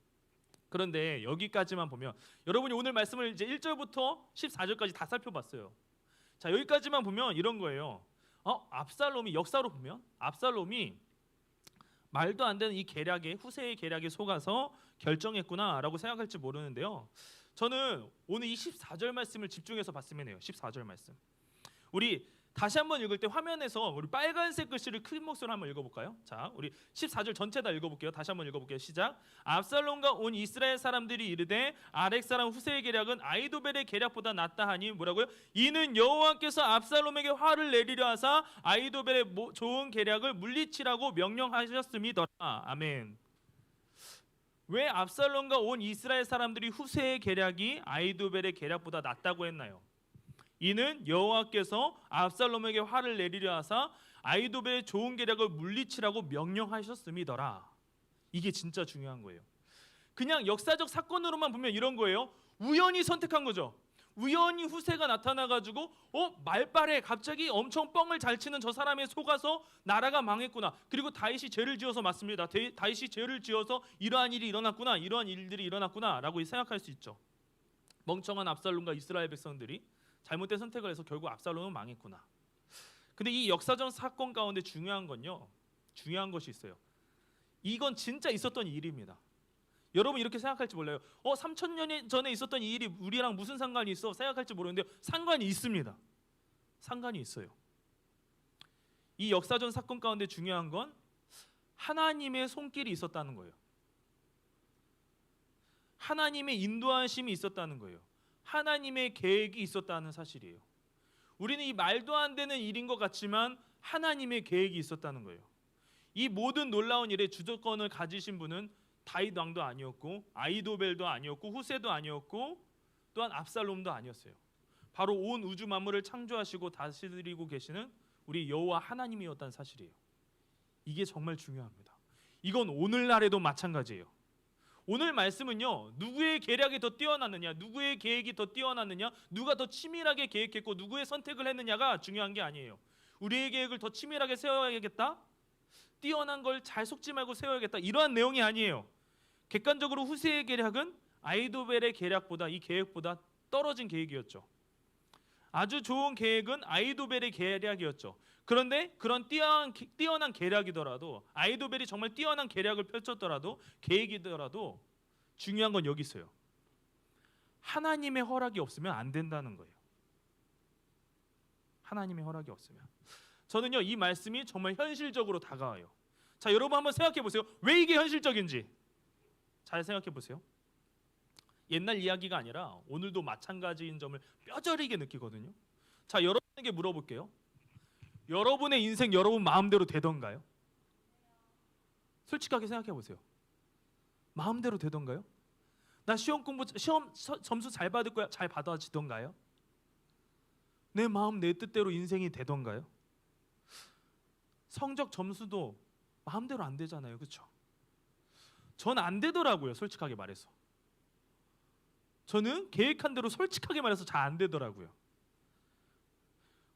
그런데 여기까지만 보면 여러분이 오늘 말씀을 이제 1절부터 14절까지 다 살펴봤어요. 자 여기까지만 보면 이런 거예요. 압살롬이 역사로 보면 압살롬이 말도 안 되는 이 계략에 후세의 계략에 속아서 결정했구나라고 생각할지 모르는데요. 저는 오늘 이 14절 말씀을 집중해서 봤으면 해요. 14절 말씀. 우리 다시 한번 읽을 때 화면에서 우리 빨간색 글씨를 큰 목소리로 한번 읽어볼까요? 자, 우리 14절 전체 다 읽어볼게요. 다시 한번 읽어볼게요. 시작. 압살롬과 온 이스라엘 사람들이 이르되 아렉 사람 후세의 계략은 아히도벨의 계략보다 낫다 하니 뭐라고요? 이는 여호와께서 압살롬에게 화를 내리려 하사 아히도벨의 좋은 계략을 물리치라고 명령하셨음이더라. 아멘. 왜 압살롬과 온 이스라엘 사람들이 후세의 계략이 아히도벨의 계략보다 낫다고 했나요? 이는 여호와께서 압살롬에게 화를 내리려 하사 아히도벨의 좋은 계략을 물리치라고 명령하셨음이더라. 이게 진짜 중요한 거예요. 그냥 역사적 사건으로만 보면 이런 거예요. 우연히 선택한 거죠. 우연히 후세가 나타나가지고 말빨에 갑자기 엄청 뻥을 잘 치는 저 사람에 속아서 나라가 망했구나. 그리고 다윗이 죄를 지어서 맞습니다. 다윗이 죄를 지어서 이러한 일이 일어났구나. 이러한 일들이 일어났구나 라고 생각할 수 있죠. 멍청한 압살롬과 이스라엘 백성들이 잘못된 선택을 해서 결국 압살롬은 망했구나. 근데 이 역사적 사건 가운데 중요한 건요. 중요한 것이 있어요. 이건 진짜 있었던 일입니다. 여러분 이렇게 생각할지 몰라요. 3,000년 전에 있었던 이 일이 우리랑 무슨 상관이 있어? 생각할지 모르는데요. 상관이 있습니다. 상관이 있어요. 이 역사적 사건 가운데 중요한 건 하나님의 손길이 있었다는 거예요. 하나님의 인도하심이 있었다는 거예요. 하나님의 계획이 있었다는 사실이에요. 우리는 이 말도 안 되는 일인 것 같지만 하나님의 계획이 있었다는 거예요. 이 모든 놀라운 일의 주도권을 가지신 분은 다윗 왕도 아니었고 아히도벨도 아니었고 후세도 아니었고 또한 압살롬도 아니었어요. 바로 온 우주 만물을 창조하시고 다스리고 계시는 우리 여호와 하나님이었다는 사실이에요. 이게 정말 중요합니다. 이건 오늘날에도 마찬가지예요. 오늘 말씀은요. 누구의 계략이 더 뛰어났느냐, 누구의 계획이 더 뛰어났느냐, 누가 더 치밀하게 계획했고 누구의 선택을 했느냐가 중요한 게 아니에요. 우리의 계획을 더 치밀하게 세워야겠다, 뛰어난 걸 잘 속지 말고 세워야겠다, 이러한 내용이 아니에요. 객관적으로 후세의 계략은 아히도벨의 계략보다, 이 계획보다 떨어진 계획이었죠. 아주 좋은 계획은 아히도벨의 계략이었죠. 그런데 그런 뛰어난 계략이더라도, 아히도벨이 정말 뛰어난 계략을 펼쳤더라도, 계획이더라도 중요한 건 여기 있어요. 하나님의 허락이 없으면 안 된다는 거예요. 하나님의 허락이 없으면. 저는요, 이 말씀이 정말 현실적으로 다가와요. 자, 여러분 한번 생각해 보세요. 왜 이게 현실적인지 잘 생각해 보세요. 옛날 이야기가 아니라 오늘도 마찬가지인 점을 뼈저리게 느끼거든요. 자, 여러분에게 물어볼게요. 여러분의 인생 여러분 마음대로 되던가요? 솔직하게 생각해 보세요. 마음대로 되던가요? 나 시험 점수 잘 받을 거야, 잘 받아지던가요? 내 마음 내 뜻대로 인생이 되던가요? 성적 점수도 마음대로 안 되잖아요, 그렇죠? 전 안 되더라고요, 솔직하게 말해서. 저는 계획한 대로 솔직하게 말해서 잘 안 되더라고요.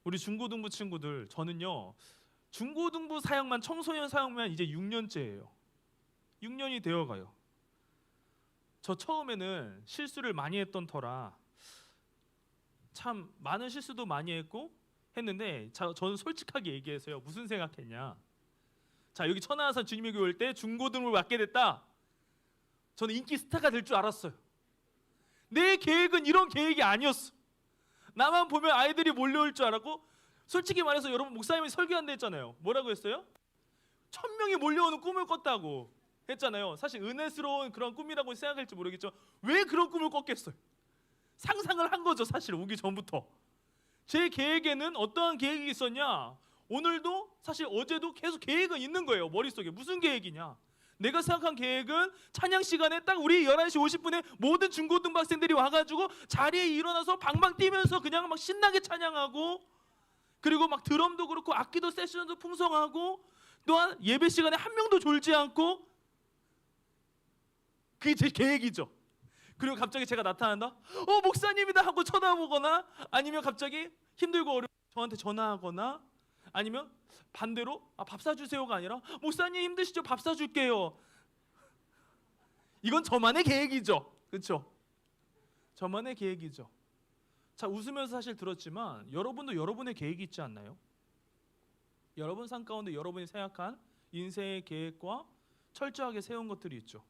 우리 중고등부 친구들, 저는요 중고등부 사역만, 청소년 사역만 이제 6년째예요. 6년이 되어가요. 저 처음에는 실수를 많이 했던 터라 참 많은 실수도 많이 했는데 저는 솔직하게 얘기해서요, 무슨 생각했냐. 자, 여기 천하산 주님의 교회 올 때 중고등부를 맡게 됐다. 저는 인기 스타가 될 줄 알았어요. 내 계획은 이런 계획이 아니었어. 나만 보면 아이들이 몰려올 줄 알았고, 솔직히 말해서 여러분 목사님이 설교한다 했잖아요. 뭐라고 했어요? 1,000명이 몰려오는 꿈을 꿨다고 했잖아요. 사실 은혜스러운 그런 꿈이라고 생각할지 모르겠지만 왜 그런 꿈을 꿨겠어요? 상상을 한 거죠, 사실 오기 전부터. 제 계획에는 어떠한 계획이 있었냐? 오늘도 사실 어제도 계속 계획은 있는 거예요, 머릿속에. 무슨 계획이냐? 내가 생각한 계획은 찬양 시간에 딱 우리 11시 50분에 모든 중고등부 학생들이 와가지고 자리에 일어나서 방방 뛰면서 그냥 막 신나게 찬양하고, 그리고 막 드럼도 그렇고 악기도 세션도 풍성하고, 또한 예배 시간에 한 명도 졸지 않고, 그게 제 계획이죠. 그리고 갑자기 제가 나타난다, 목사님이다 하고 쳐다보거나, 아니면 갑자기 힘들고 어려워 저한테 전화하거나, 아니면 반대로 밥 사주세요가 아니라 목사님 힘드시죠? 밥 사줄게요. 이건 저만의 계획이죠, 그렇죠? 저만의 계획이죠. 자, 웃으면서 사실 들었지만 여러분도 여러분의 계획이 있지 않나요? 여러분 삶 가운데 여러분이 생각한 인생의 계획과 철저하게 세운 것들이 있죠.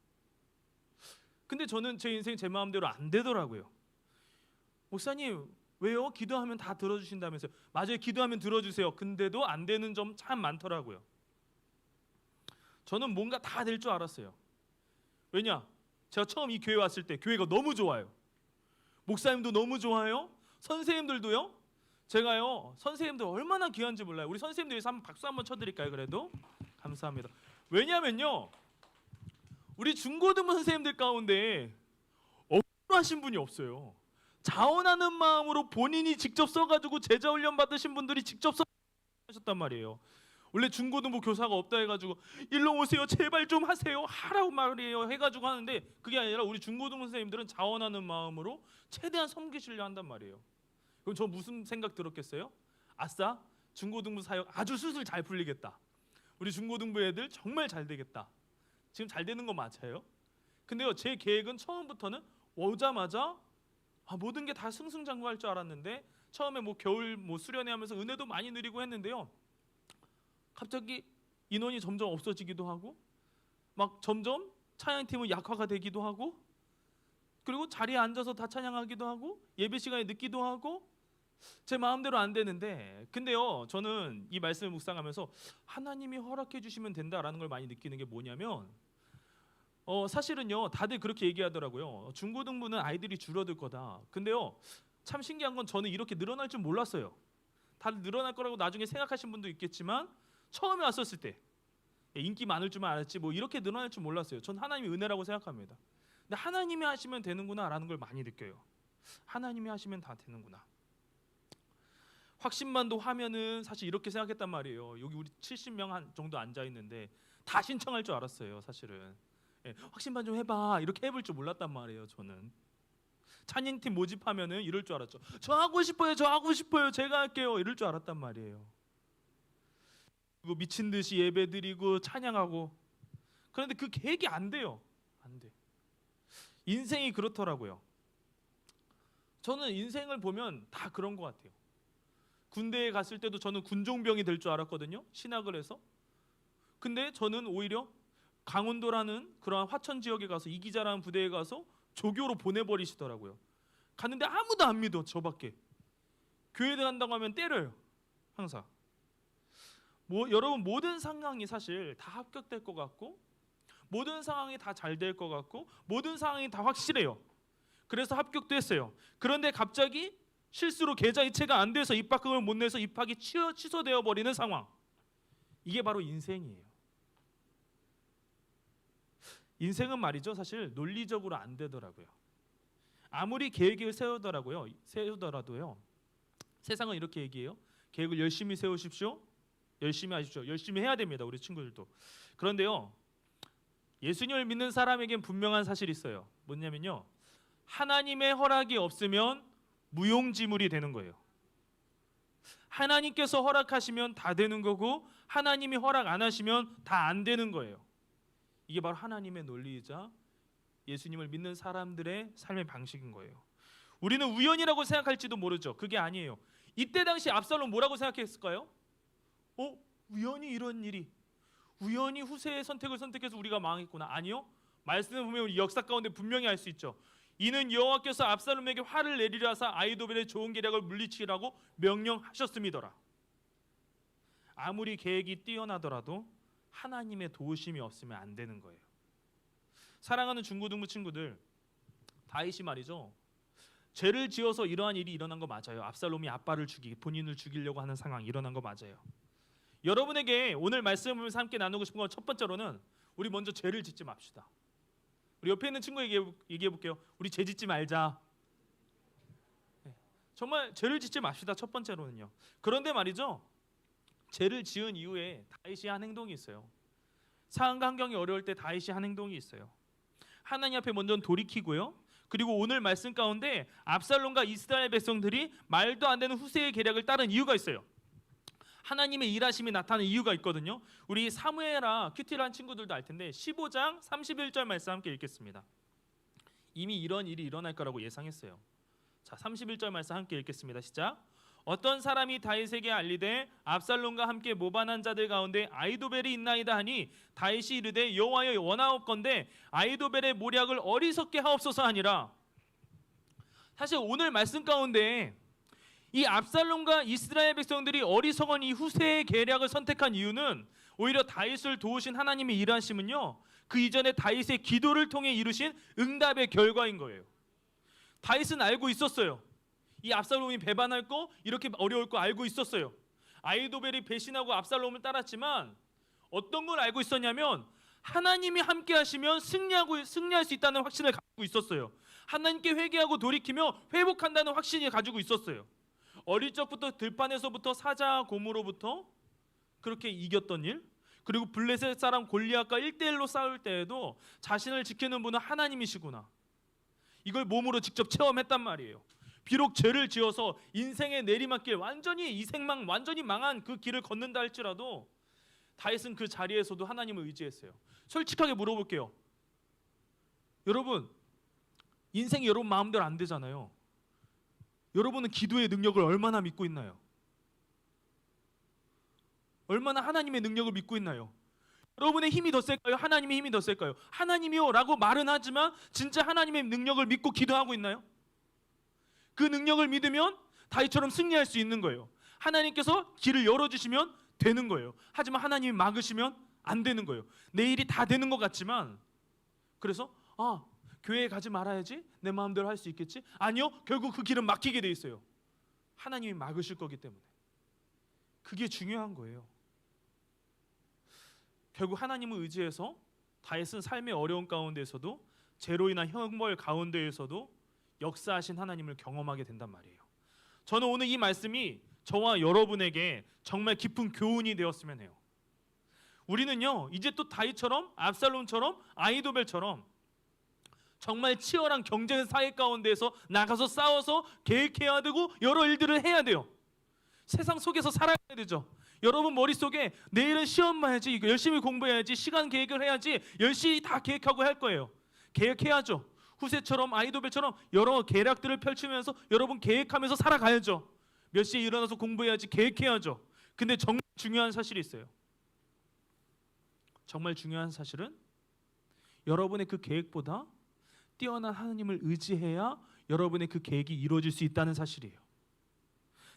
근데 저는 제 인생 제 마음대로 안 되더라고요. 목사님 왜요? 기도하면 다 들어주신다면서요. 맞아요, 기도하면 들어주세요. 근데도 안 되는 점 참 많더라고요. 저는 뭔가 다 될 줄 알았어요. 왜냐? 제가 처음 이 교회 왔을 때 교회가 너무 좋아요. 목사님도 너무 좋아요. 선생님들도요. 제가요, 선생님들 얼마나 귀한지 몰라요. 우리 선생님들 위해서 한번 박수 한번 쳐드릴까요? 그래도 감사합니다. 왜냐면요, 우리 중고등부 선생님들 가운데 억울하신 분이 없어요. 자원하는 마음으로 본인이 직접 써가지고 제자 훈련 받으신 분들이 직접 하셨단 말이에요. 원래 중고등부 교사가 없다 해가지고 일로 오세요 제발 좀 하세요 하라고 말이에요 해가지고 하는데, 그게 아니라 우리 중고등부 선생님들은 자원하는 마음으로 최대한 섬기시려 한단 말이에요. 그럼 저 무슨 생각 들었겠어요? 아싸, 중고등부 사역 아주 술술 잘 풀리겠다. 우리 중고등부 애들 정말 잘 되겠다. 지금 잘 되는 거 맞아요? 근데요, 제 계획은 처음부터는 오자마자 모든 게 다 승승장구할 줄 알았는데, 처음에 뭐 겨울 수련회 하면서 은혜도 많이 누리고 했는데요, 갑자기 인원이 점점 없어지기도 하고 막 점점 찬양팀은 약화가 되기도 하고, 그리고 자리에 앉아서 다 찬양하기도 하고 예배 시간에 늦기도 하고 제 마음대로 안 되는데, 근데요 저는 이 말씀을 묵상하면서 하나님이 허락해 주시면 된다라는 걸 많이 느끼는 게 뭐냐면, 사실은요 다들 그렇게 얘기하더라고요. 중고등부는 아이들이 줄어들 거다. 근데요 참 신기한 건 저는 이렇게 늘어날 줄 몰랐어요. 다들 늘어날 거라고 나중에 생각하신 분도 있겠지만, 처음에 왔었을 때 인기 많을 줄만 알았지 뭐 이렇게 늘어날 줄 몰랐어요. 전 하나님의 은혜라고 생각합니다. 근데 하나님이 하시면 되는구나라는 걸 많이 느껴요. 하나님이 하시면 다 되는구나. 확신반도 하면은 사실 이렇게 생각했단 말이에요. 여기 우리 70명 정도 앉아 있는데 다 신청할 줄 알았어요. 사실은 확신반 좀 해봐 이렇게 해볼 줄 몰랐단 말이에요. 저는 찬양팀 모집하면은 이럴 줄 알았죠. 저 하고 싶어요, 저 하고 싶어요, 제가 할게요 이럴 줄 알았단 말이에요. 그리고 미친 듯이 예배드리고 찬양하고, 그런데 그 계획이 안 돼요. 안 돼. 인생이 그렇더라고요. 저는 인생을 보면 다 그런 것 같아요. 군대에 갔을 때도 저는 군종병이 될 줄 알았거든요. 신학을 해서. 근데 저는 오히려 강원도라는 그러한 화천 지역에 가서 이기자라는 부대에 가서 조교로 보내버리시더라고요. 갔는데 아무도 안 믿어. 저밖에. 교회 간다고 하면 때려요. 항상. 여러분 모든 상황이 사실 다 합격될 것 같고, 모든 상황이 다 잘 될 것 같고, 모든 상황이 다 확실해요. 그래서 합격도 했어요. 그런데 갑자기 실수로 계좌 이체가 안 돼서 입학금을 못 내서 입학이 취소되어 버리는 상황. 이게 바로 인생이에요. 인생은 말이죠 사실 논리적으로 안 되더라고요. 아무리 계획을 세우더라도요 세상은 이렇게 얘기해요. 계획을 열심히 세우십시오. 열심히 하십시오. 열심히 해야 됩니다. 우리 친구들도. 그런데요 예수님을 믿는 사람에겐 분명한 사실이 있어요. 뭐냐면요, 하나님의 허락이 없으면 무용지물이 되는 거예요. 하나님께서 허락하시면 다 되는 거고, 하나님이 허락 안 하시면 다 안 되는 거예요. 이게 바로 하나님의 논리이자 예수님을 믿는 사람들의 삶의 방식인 거예요. 우리는 우연이라고 생각할지도 모르죠. 그게 아니에요. 이때 당시 압살롬 뭐라고 생각했을까요? 우연히 이런 일이, 우연히 후세의 선택을 선택해서 우리가 망했구나. 아니요. 말씀을 보면 우리 역사 가운데 분명히 알 수 있죠. 이는 여호와께서 압살롬에게 화를 내리려 하사 아히도벨의 좋은 계략을 물리치라고 명령하셨음이더라. 아무리 계획이 뛰어나더라도 하나님의 도우심이 없으면 안 되는 거예요. 사랑하는 중고등부 친구들, 다윗이 말이죠, 죄를 지어서 이러한 일이 일어난 거 맞아요. 압살롬이 본인을 죽이려고 하는 상황이 일어난 거 맞아요. 여러분에게 오늘 말씀을 보면서 함께 나누고 싶은 건 첫 번째로는 우리 먼저 죄를 짓지 맙시다. 우리 옆에 있는 친구 얘기해 볼게요. 우리 죄 짓지 말자. 정말 죄를 짓지 맙시다. 첫 번째로는요. 그런데 말이죠, 죄를 지은 이후에 다윗이 한 행동이 있어요. 상황 환경이 어려울 때 다윗이 한 행동이 있어요. 하나님 앞에 먼저 돌이키고요. 그리고 오늘 말씀 가운데 압살롬과 이스라엘 백성들이 말도 안 되는 후세의 계략을 따른 이유가 있어요. 하나님의 일하심이 나타나는 이유가 있거든요. 우리 사무엘아 큐티라는 친구들도 알 텐데 15장 31절 말씀 함께 읽겠습니다. 이미 이런 일이 일어날 거라고 예상했어요. 자, 31절 말씀 함께 읽겠습니다. 시작. 어떤 사람이 다윗에게 알리되 압살롬과 함께 모반한 자들 가운데 아히도벨이 있나이다 하니 다윗이 이르되 여호와여 원하옵건대 아히도벨의 모략을 어리석게 하옵소서 하니라. 사실 오늘 말씀 가운데 이 압살롬과 이스라엘 백성들이 어리석은 이 후세의 계략을 선택한 이유는 오히려 다윗을 도우신 하나님의 일하심은요, 그 이전에 다윗의 기도를 통해 이루신 응답의 결과인 거예요. 다윗은 알고 있었어요. 이 압살롬이 배반할 거, 이렇게 어려울 거 알고 있었어요. 아히도벨이 배신하고 압살롬을 따랐지만 어떤 걸 알고 있었냐면 하나님이 함께 하시면 승리할 수 있다는 확신을 가지고 있었어요. 하나님께 회개하고 돌이키며 회복한다는 확신을 가지고 있었어요. 어릴 적부터 들판에서부터 사자 곰으로부터 그렇게 이겼던 일, 그리고 블레셋 사람 골리앗과 1대1로 싸울 때에도 자신을 지키는 분은 하나님이시구나, 이걸 몸으로 직접 체험했단 말이에요. 비록 죄를 지어서 인생의 내리막길, 완전히 이생망, 완전히 망한 그 길을 걷는다 할지라도 다윗은 그 자리에서도 하나님을 의지했어요. 솔직하게 물어볼게요. 여러분, 인생이 여러분 마음대로 안 되잖아요. 여러분은 기도의 능력을 얼마나 믿고 있나요? 얼마나 하나님의 능력을 믿고 있나요? 여러분의 힘이 더 셀까요? 하나님의 힘이 더 셀까요? 하나님이요 라고 말은 하지만 진짜 하나님의 능력을 믿고 기도하고 있나요? 그 능력을 믿으면 다윗처럼 승리할 수 있는 거예요. 하나님께서 길을 열어주시면 되는 거예요. 하지만 하나님이 막으시면 안 되는 거예요. 내 일이 다 되는 것 같지만, 그래서 교회에 가지 말아야지, 내 마음대로 할 수 있겠지? 아니요, 결국 그 길은 막히게 돼 있어요. 하나님이 막으실 거기 때문에. 그게 중요한 거예요. 결국 하나님을 의지해서 다윗은 삶의 어려운 가운데에서도, 죄로 인한 형벌 가운데에서도 역사하신 하나님을 경험하게 된단 말이에요. 저는 오늘 이 말씀이 저와 여러분에게 정말 깊은 교훈이 되었으면 해요. 우리는요, 이제 또 다윗처럼, 압살롬처럼, 아히도벨처럼 정말 치열한 경쟁 사회 가운데에서 나가서 싸워서 계획해야 되고 여러 일들을 해야 돼요. 세상 속에서 살아야 되죠. 여러분 머릿속에 내일은 시험 봐야지, 열심히 공부해야지, 시간 계획을 해야지, 열심히 다 계획하고 할 거예요. 계획해야죠. 후세처럼, 아히도벨처럼 여러 계략들을 펼치면서 여러분 계획하면서 살아가야죠. 몇 시에 일어나서 공부해야지, 계획해야죠. 근데 정말 중요한 사실이 있어요. 정말 중요한 사실은 여러분의 그 계획보다 뛰어난 하나님을 의지해야 여러분의 그 계획이 이루어질 수 있다는 사실이에요.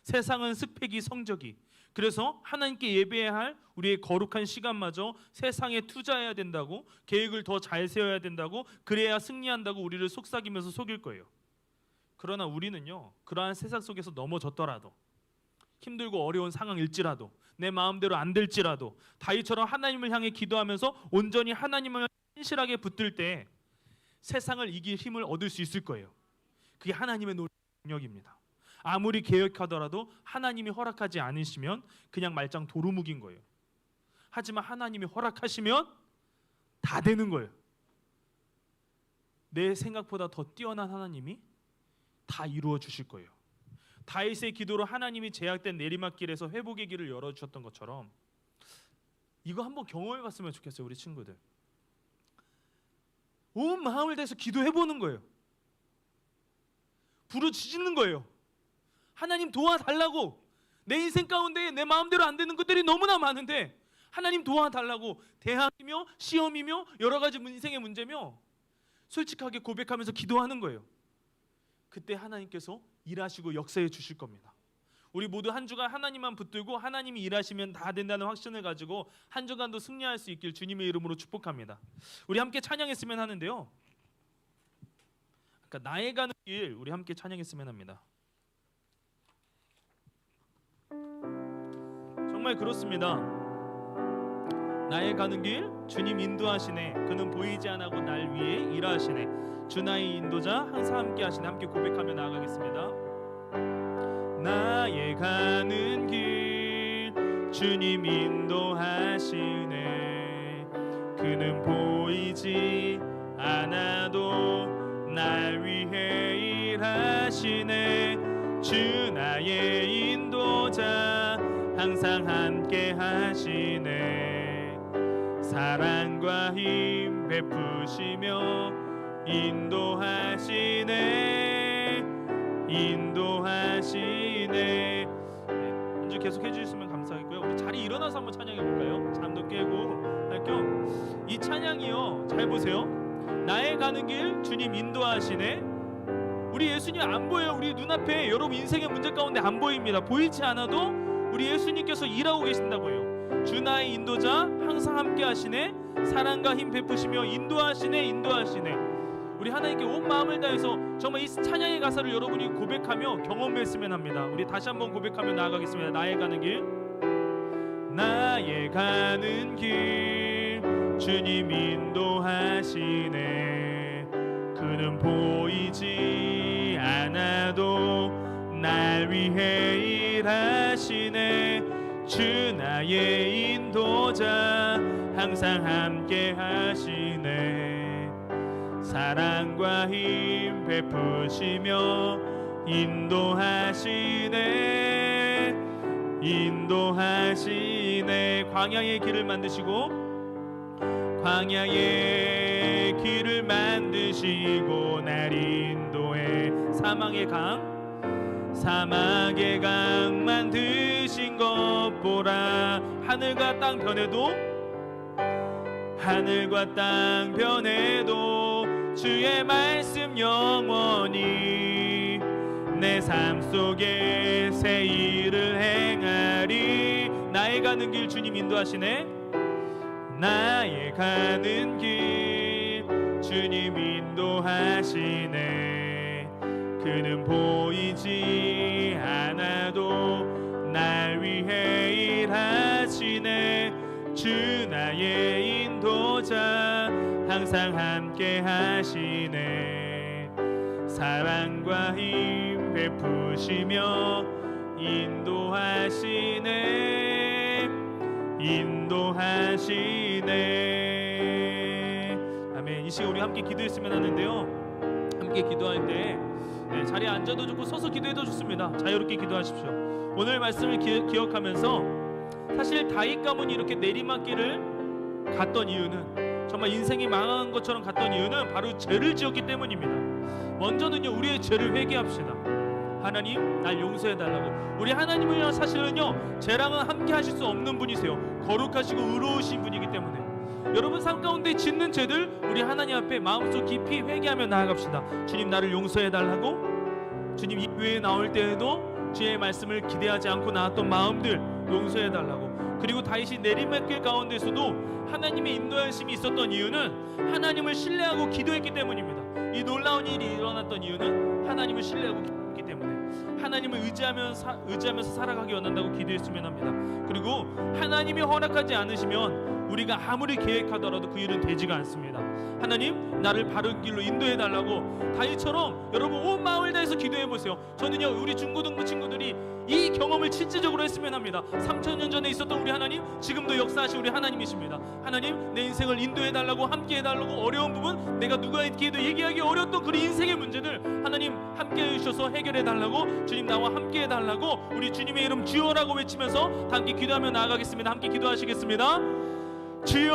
세상은 스펙이, 성적이, 그래서 하나님께 예배해야 할 우리의 거룩한 시간마저 세상에 투자해야 된다고, 계획을 더 잘 세워야 된다고, 그래야 승리한다고 우리를 속삭이면서 속일 거예요. 그러나 우리는요, 그러한 세상 속에서 넘어졌더라도, 힘들고 어려운 상황일지라도, 내 마음대로 안 될지라도 다윗처럼 하나님을 향해 기도하면서 온전히 하나님을 신실하게 붙들 때 세상을 이길 힘을 얻을 수 있을 거예요. 그게 하나님의 능력입니다. 아무리 계획하더라도 하나님이 허락하지 않으시면 그냥 말짱 도루묵인 거예요. 하지만 하나님이 허락하시면 다 되는 거예요. 내 생각보다 더 뛰어난 하나님이 다 이루어 주실 거예요. 다윗의 기도로 하나님이 제약된 내리막길에서 회복의 길을 열어주셨던 것처럼 이거 한번 경험해 봤으면 좋겠어요. 우리 친구들 온 마음을 다해서 기도해 보는 거예요. 부르짖는 거예요. 하나님 도와달라고. 내 인생 가운데 내 마음대로 안 되는 것들이 너무나 많은데 하나님 도와달라고. 대학이며 시험이며 여러 가지 인생의 문제며 솔직하게 고백하면서 기도하는 거예요. 그때 하나님께서 일하시고 역사해 주실 겁니다. 우리 모두 한 주간 하나님만 붙들고 하나님이 일하시면 다 된다는 확신을 가지고 한 주간도 승리할 수 있길 주님의 이름으로 축복합니다. 우리 함께 찬양했으면 하는데요. 그러니까 나의 가는 길 우리 함께 찬양했으면 합니다. 정말 그렇습니다. 나의 가는 길 주님 인도하시네. 그는 보이지 않고 날 위해 일하시네. 주 나의 인도자 항상 함께 하시네. 함께 고백하며 나아가겠습니다. 나의 가는 길 주님 인도하시네. 그는 보이지 않아도 날 위해 일하시네. 주 나의 인도자 항상 함께 하시네. 사랑과 힘 베푸시며 인도하시네. 인도하시네. 한 주 계속 해주셨으면 감사하겠고요. 우리 자리 일어나서 한번 찬양해 볼까요? 잠도 깨고 할 겸. 이 찬양이요, 잘 보세요. 나의 가는 길 주님 인도하시네. 우리 예수님 안 보여요. 우리 눈앞에 여러분 인생의 문제 가운데 안 보입니다. 보이지 않아도 우리 예수님께서 일하고 계신다고요. 주 나의 인도자 항상 함께 하시네. 사랑과 힘 베푸시며 인도하시네. 인도하시네. 우리 하나님께 온 마음을 다해서 정말 이 찬양의 가사를 여러분이 고백하며 경험했으면 합니다. 우리 다시 한번 고백하며 나아가겠습니다. 나의 가는 길 나의 가는 길 주님 인도하시네. 그는 보이지 않아도 날 위해 일하시네. 주 나의 인도자 항상 함께 하시네. 사랑과 힘 베푸시며 인도하시네. 인도하시네. 광야의 길을 만드시고 광야의 길을 만드시고 날 인도해. 사막의 강 만드신 것 보라. 하늘과 땅 변해도 하늘과 땅 변해도 주의 말씀 영원히 내 삶 속에 새 일을 행하리. 나의 가는 길 주님 인도하시네. 나의 가는 길 주님 인도하시네. 그는 보이지 않아도 날 위해 일하시네. 주 나의 인도자 항상 함께 하시네. 사랑과 힘 베푸시며 인도하시네. 인도하시네. 아멘. 이 시간 우리 함께 기도했으면 하는데요, 함께 기도할 때 자리에 앉아도 좋고 서서 기도해도 좋습니다. 자유롭게 기도하십시오. 오늘 말씀을 기억하면서 사실 다윗 가문이 이렇게 내리막길을 갔던 이유는, 정말 인생이 망한 것처럼 갔던 이유는 바로 죄를 지었기 때문입니다. 먼저는요, 우리의 죄를 회개합시다. 하나님, 날 용서해달라고. 우리 하나님은요, 사실은요, 죄랑은 함께 하실 수 없는 분이세요. 거룩하시고 의로우신 분이기 때문에 여러분 삶 가운데 짓는 죄들 우리 하나님 앞에 마음속 깊이 회개하며 나아갑시다. 주님, 나를 용서해달라고. 주님, 이 교회에 나올 때에도 주의 말씀을 기대하지 않고 나왔던 마음들 용서해달라고. 그리고 다윗이 내리막길 가운데서도 하나님의 인도하심이 있었던 이유는 하나님을 신뢰하고 기도했기 때문입니다. 이 놀라운 일이 일어났던 이유는 하나님을 신뢰하고 기도했기 때문에 하나님을 의지하면서 살아가기 원한다고 기도했으면 합니다. 그리고 하나님이 허락하지 않으시면 우리가 아무리 계획하더라도 그 일은 되지가 않습니다. 하나님, 나를 바른 길로 인도해달라고 다윗처럼 여러분 온 마음을 다해서 기도해보세요. 저는요, 우리 중고등부 친구들이 이 경험을 실제적으로 했으면 합니다. 3000년 전에 있었던 우리 하나님, 지금도 역사하신 우리 하나님이십니다. 하나님, 내 인생을 인도해달라고, 함께해달라고. 어려운 부분, 내가 누구에게도 얘기하기 어려웠던 그런 인생의 문제들 하나님 함께 해주셔서 해결해달라고. 주님, 나와 함께해달라고. 우리 주님의 이름 주여라고 외치면서 함께 기도하며 나아가겠습니다. 함께 기도하시겠습니다. 주여,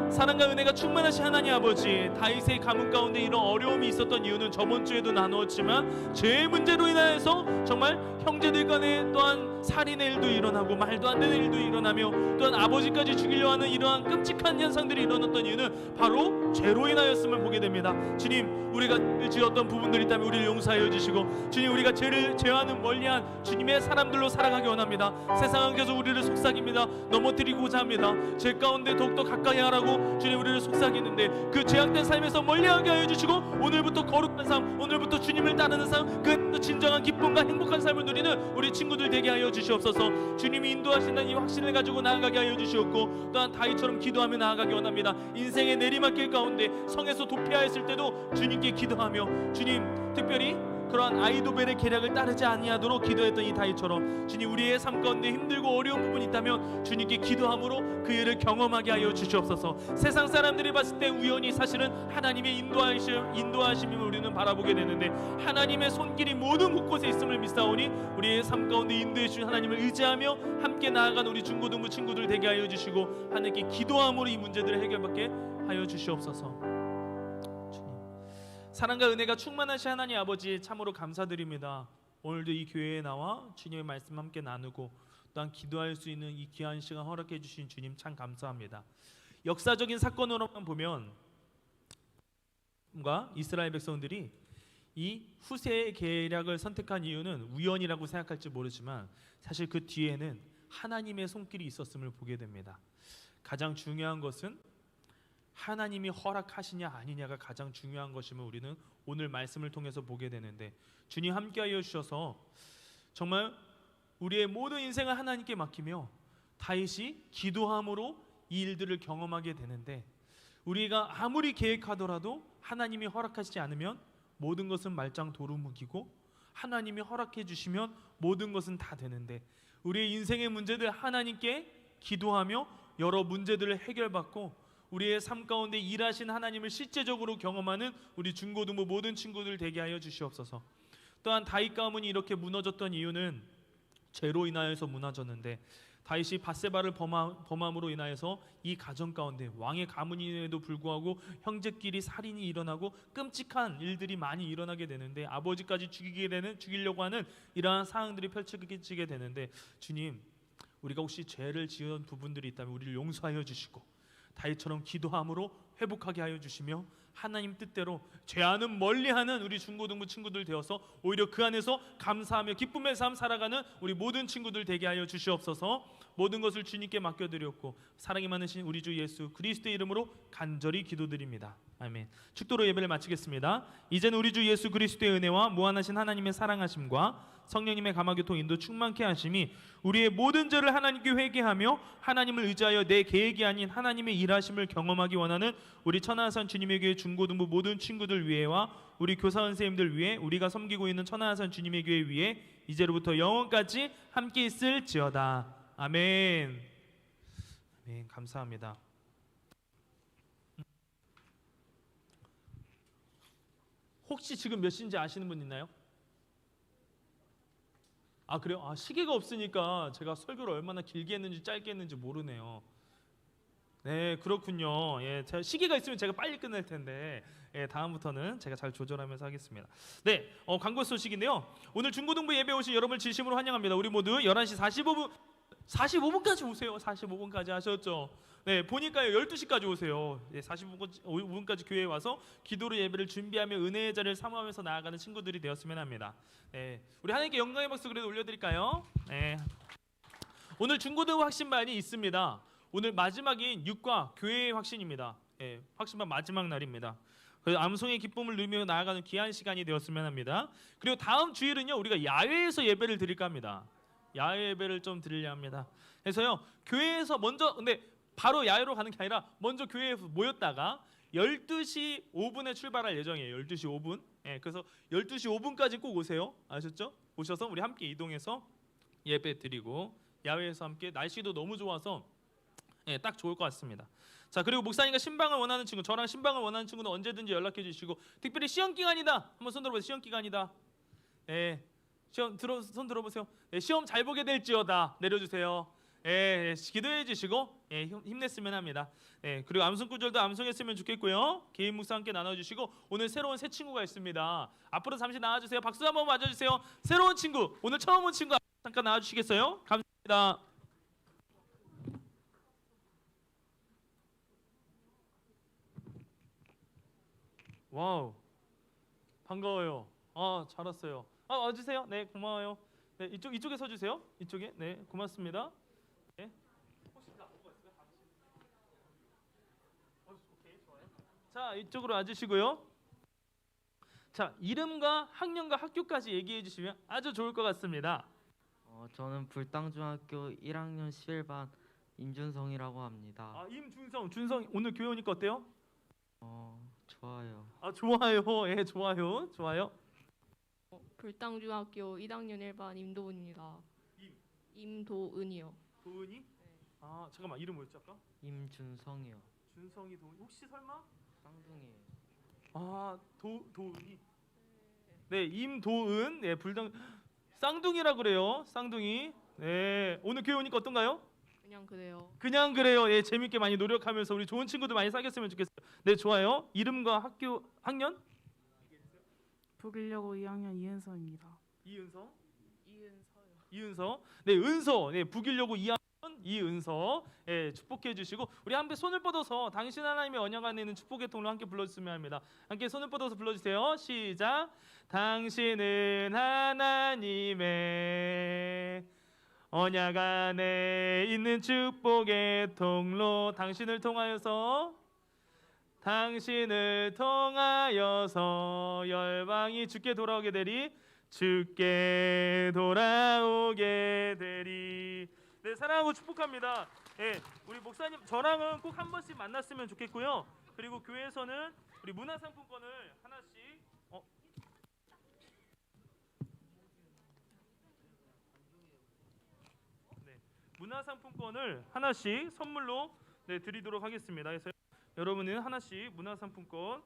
사랑과 은혜가 충만하신 하나님 아버지, 다윗의 가문 가운데 이런 어려움이 있었던 이유는 저번 주에도 나누었지만 죄의 문제로 인하여서 정말 형제들 간에 또한 살인의 일도 일어나고 말도 안 되는 일도 일어나며 또한 아버지까지 죽이려 하는 이러한 끔찍한 현상들이 일어났던 이유는 바로 죄로 인하였음을 보게 됩니다. 주님, 우리가 지었던 부분들이 있다면 우리를 용서하여 주시고, 주님, 우리가 죄와는 멀리한 주님의 사람들로 살아가기 원합니다. 세상 안에서 우리를 속삭입니다. 넘어뜨리고자 합니다. 죄 가운데 더욱더 가까이 하라고 주님 우리를 속삭이는데 그 죄악된 삶에서 멀리하게 하여 주시고, 오늘부터 거룩한 삶, 오늘부터 주님을 따르는 삶, 그 진정한 기쁨과 행복한 삶을 누리는 우리 친구들 되게 하여 주시옵소서. 주님이 인도하신다는 이 확신을 가지고 나아가게 하여 주시옵고, 또한 다윗처럼 기도하며 나아가기 원합니다. 인생의 내리막길 가운데 성에서 도피하였을 때도 주님께 기도하며, 주님, 특별히 그러한 아이도벨의 계략을 따르지 아니하도록 기도했던 이 다윗처럼 주님, 우리의 삶 가운데 힘들고 어려운 부분이 있다면 주님께 기도함으로 그 일을 경험하게 하여 주시옵소서. 세상 사람들이 봤을 때 우연히 사실은 하나님의 인도하심을 우리는 바라보게 되는데, 하나님의 손길이 모든 곳곳에 있음을 믿사오니 우리의 삶 가운데 인도해 주신 하나님을 의지하며 함께 나아간 우리 중고등부 친구들 되게 하여 주시고, 하나님께 기도함으로 이 문제들을 해결받게 하여 주시옵소서. 사랑과 은혜가 충만하신 하나님 아버지, 참으로 감사드립니다. 오늘도 이 교회에 나와 주님의 말씀 함께 나누고 또한 기도할 수 있는 이 귀한 시간 허락해 주신 주님 참 감사합니다. 역사적인 사건으로만 보면 이스라엘 백성들이 이 후세의 계략을 선택한 이유는 우연이라고 생각할지 모르지만 사실 그 뒤에는 하나님의 손길이 있었음을 보게 됩니다. 가장 중요한 것은 하나님이 허락하시냐 아니냐가 가장 중요한 것임을 우리는 오늘 말씀을 통해서 보게 되는데, 주님 함께하여 주셔서 정말 우리의 모든 인생을 하나님께 맡기며 다윗이 기도함으로 이 일들을 경험하게 되는데 우리가 아무리 계획하더라도 하나님이 허락하시지 않으면 모든 것은 말짱 도루묵이고 하나님이 허락해 주시면 모든 것은 다 되는데 우리의 인생의 문제들 하나님께 기도하며 여러 문제들을 해결받고 우리의 삶 가운데 일하신 하나님을 실제적으로 경험하는 우리 중고등부 모든 친구들 되게 하여 주시옵소서. 또한 다윗 가문이 이렇게 무너졌던 이유는 죄로 인하여서 무너졌는데 다윗이 밧세바를 범함으로 인하여서 이 가정 가운데 왕의 가문임에도 불구하고 형제끼리 살인이 일어나고 끔찍한 일들이 많이 일어나게 되는데 아버지까지 죽이려고 하는 이러한 상황들이 펼쳐지게 되는데 주님, 우리가 혹시 죄를 지은 부분들이 있다면 우리를 용서하여 주시고 다윗처럼 기도함으로 회복하게 하여 주시며 하나님 뜻대로 죄와는 멀리하는 우리 중고등부 친구들 되어서 오히려 그 안에서 감사하며 기쁨의 삶 살아가는 우리 모든 친구들 되게 하여 주시옵소서. 모든 것을 주님께 맡겨드렸고 사랑이 많으신 우리 주 예수 그리스도의 이름으로 간절히 기도드립니다. 아멘. 축도로 예배를 마치겠습니다. 이제는 우리 주 예수 그리스도의 은혜와 무한하신 하나님의 사랑하심과 성령님의 감화교통 인도 충만케 하심이 우리의 모든 죄를 하나님께 회개하며 하나님을 의지하여 내 계획이 아닌 하나님의 일하심을 경험하기 원하는 우리 천하산 주님의 교회 중고등부 모든 친구들 위에와 우리 교사원 선생님들 위에 우리가 섬기고 있는 천하산 주님의 교회 위에 이제로부터 영원까지 함께 있을지어다. 아멘. 아멘. 감사합니다. 혹시 지금 몇 시인지 아시는 분 있나요? 아 그래요? 아 시계가 없으니까 제가 설교를 얼마나 길게 했는지 짧게 했는지 모르네요. 네 그렇군요. 예, 제가 시계가 있으면 제가 빨리 끝낼 텐데 예, 다음부터는 제가 잘 조절하면서 하겠습니다. 네, 광고 소식인데요. 오늘 중고등부 예배 오신 여러분을 진심으로 환영합니다. 우리 모두 11시 45분까지 오세요. 45분까지 하셨죠? 네, 보니까요 12시까지 오세요. 예, 45분까지 교회에 와서 기도로 예배를 준비하며 은혜의 자리를 사모하면서 나아가는 친구들이 되었으면 합니다. 네, 우리 하나님께 영광의 박수 그래도 올려드릴까요? 네. 오늘 중고등부 확신반이 있습니다. 오늘 마지막인 6과 교회의 확신입니다. 예, 확신반 마지막 날입니다. 그래서 암송의 기쁨을 누리며 나아가는 귀한 시간이 되었으면 합니다. 그리고 다음 주일은요 우리가 야외에서 예배를 드릴까 합니다. 야외 예배를 좀 드리려 합니다. 그래서요 교회에서 먼저 근데 바로 야외로 가는 게 아니라 먼저 교회에 모였다가 12시 5분에 출발할 예정이에요. 12시 5분. 예, 그래서 12시 5분까지 꼭 오세요. 아셨죠? 오셔서 우리 함께 이동해서 예배 드리고 야외에서 함께 날씨도 너무 좋아서 예, 딱 좋을 것 같습니다. 자 그리고 목사님과 신방을 원하는 친구, 저랑 신방을 원하는 친구는 언제든지 연락해 주시고 특별히 시험 기간이다. 한번 손 들어보세요. 시험 기간이다. 예, 손 들어보세요. 예, 시험 잘 보게 될지어다. 내려주세요. 예, 기도해 주시고 예, 힘냈으면 합니다. 예, 그리고 암송 구절도 암송했으면 좋겠고요. 개인 묵상 함께 나눠주시고 오늘 새로운 새 친구가 있습니다. 앞으로 잠시 나와주세요. 박수 한번 맞아주세요. 새로운 친구, 오늘 처음 온 친구 잠깐 나와주시겠어요? 감사합니다. 와우, 반가워요. 아, 잘 왔어요. 아, 와주세요. 네, 고마워요. 네, 이쪽에 서주세요. 이쪽에. 네, 고맙습니다. 네. 혹시 다 먹고 있어요? 오케이, 좋아요. 자, 이쪽으로 와주시고요. 자, 이름과 학년과 학교까지 얘기해 주시면 아주 좋을 것 같습니다. 저는 불당중학교 1학년 11반 임준성이라고 합니다. 아, 준성 오늘 교회 오니까 어때요? 좋아요. 아, 좋아요. 예, 좋아요. 불당중학교 1학년 1반 임도은입니다. 임도은이요. 도은이? 네. 아, 잠깐만 이름 뭐였지 아까? 임준성이요. 준성이 도은이 혹시 설마? 쌍둥이에요. 아, 도은이. 네, 임도은. 네, 불당 쌍둥이라 그래요. 쌍둥이. 네, 오늘 교회 오니까 어떤가요? 그냥 그래요. 예, 재밌게 많이 노력하면서 우리 좋은 친구들 많이 사귀었으면 좋겠어요. 네, 좋아요. 이름과 학교 학년? 북일여고 2학년 이은서입니다. 이은서. 네, 은서. 네, 북일여고 2학년 이은서. 예, 축복해 주시고 우리 함께 손을 뻗어서 당신 하나님의 언약 안에 있는 축복의 통로 함께 불러주시면 합니다. 함께 손을 뻗어서 불러주세요. 시작. 당신은 하나님의 언약 안에 있는 축복의 통로. 당신을 통하여서 열방이 주께 돌아오게 되리. 네, 사랑하고 축복합니다. 예, 우리 목사님 저랑은 꼭 한 번씩 만났으면 좋겠고요. 그리고 교회에서는 우리 문화상품권을 하나씩 문화상품권을 하나씩 선물로 드리도록 하겠습니다. 그래서 여러분은 하나씩 문화상품권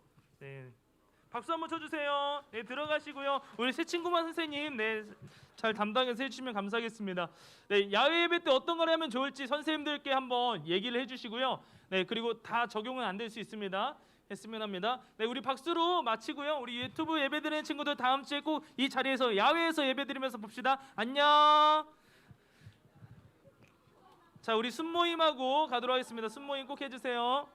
박수 한번 쳐주세요. 네, 들어가시고요. 우리 새친구만 선생님 잘 담당해서 해주시면 감사하겠습니다. 네, 야외 예배 때 어떤 걸 하면 좋을지 선생님들께 한번 얘기를 해주시고요. 네, 그리고 다 적용은 안 될 수 있습니다. 했으면 합니다. 네, 우리 박수로 마치고요. 우리 유튜브 예배 드리는 친구들 다음 주에 꼭 이 자리에서 야외에서 예배 드리면서 봅시다. 안녕. 자, 우리 순모임하고 가도록 하겠습니다. 순모임 꼭 해주세요.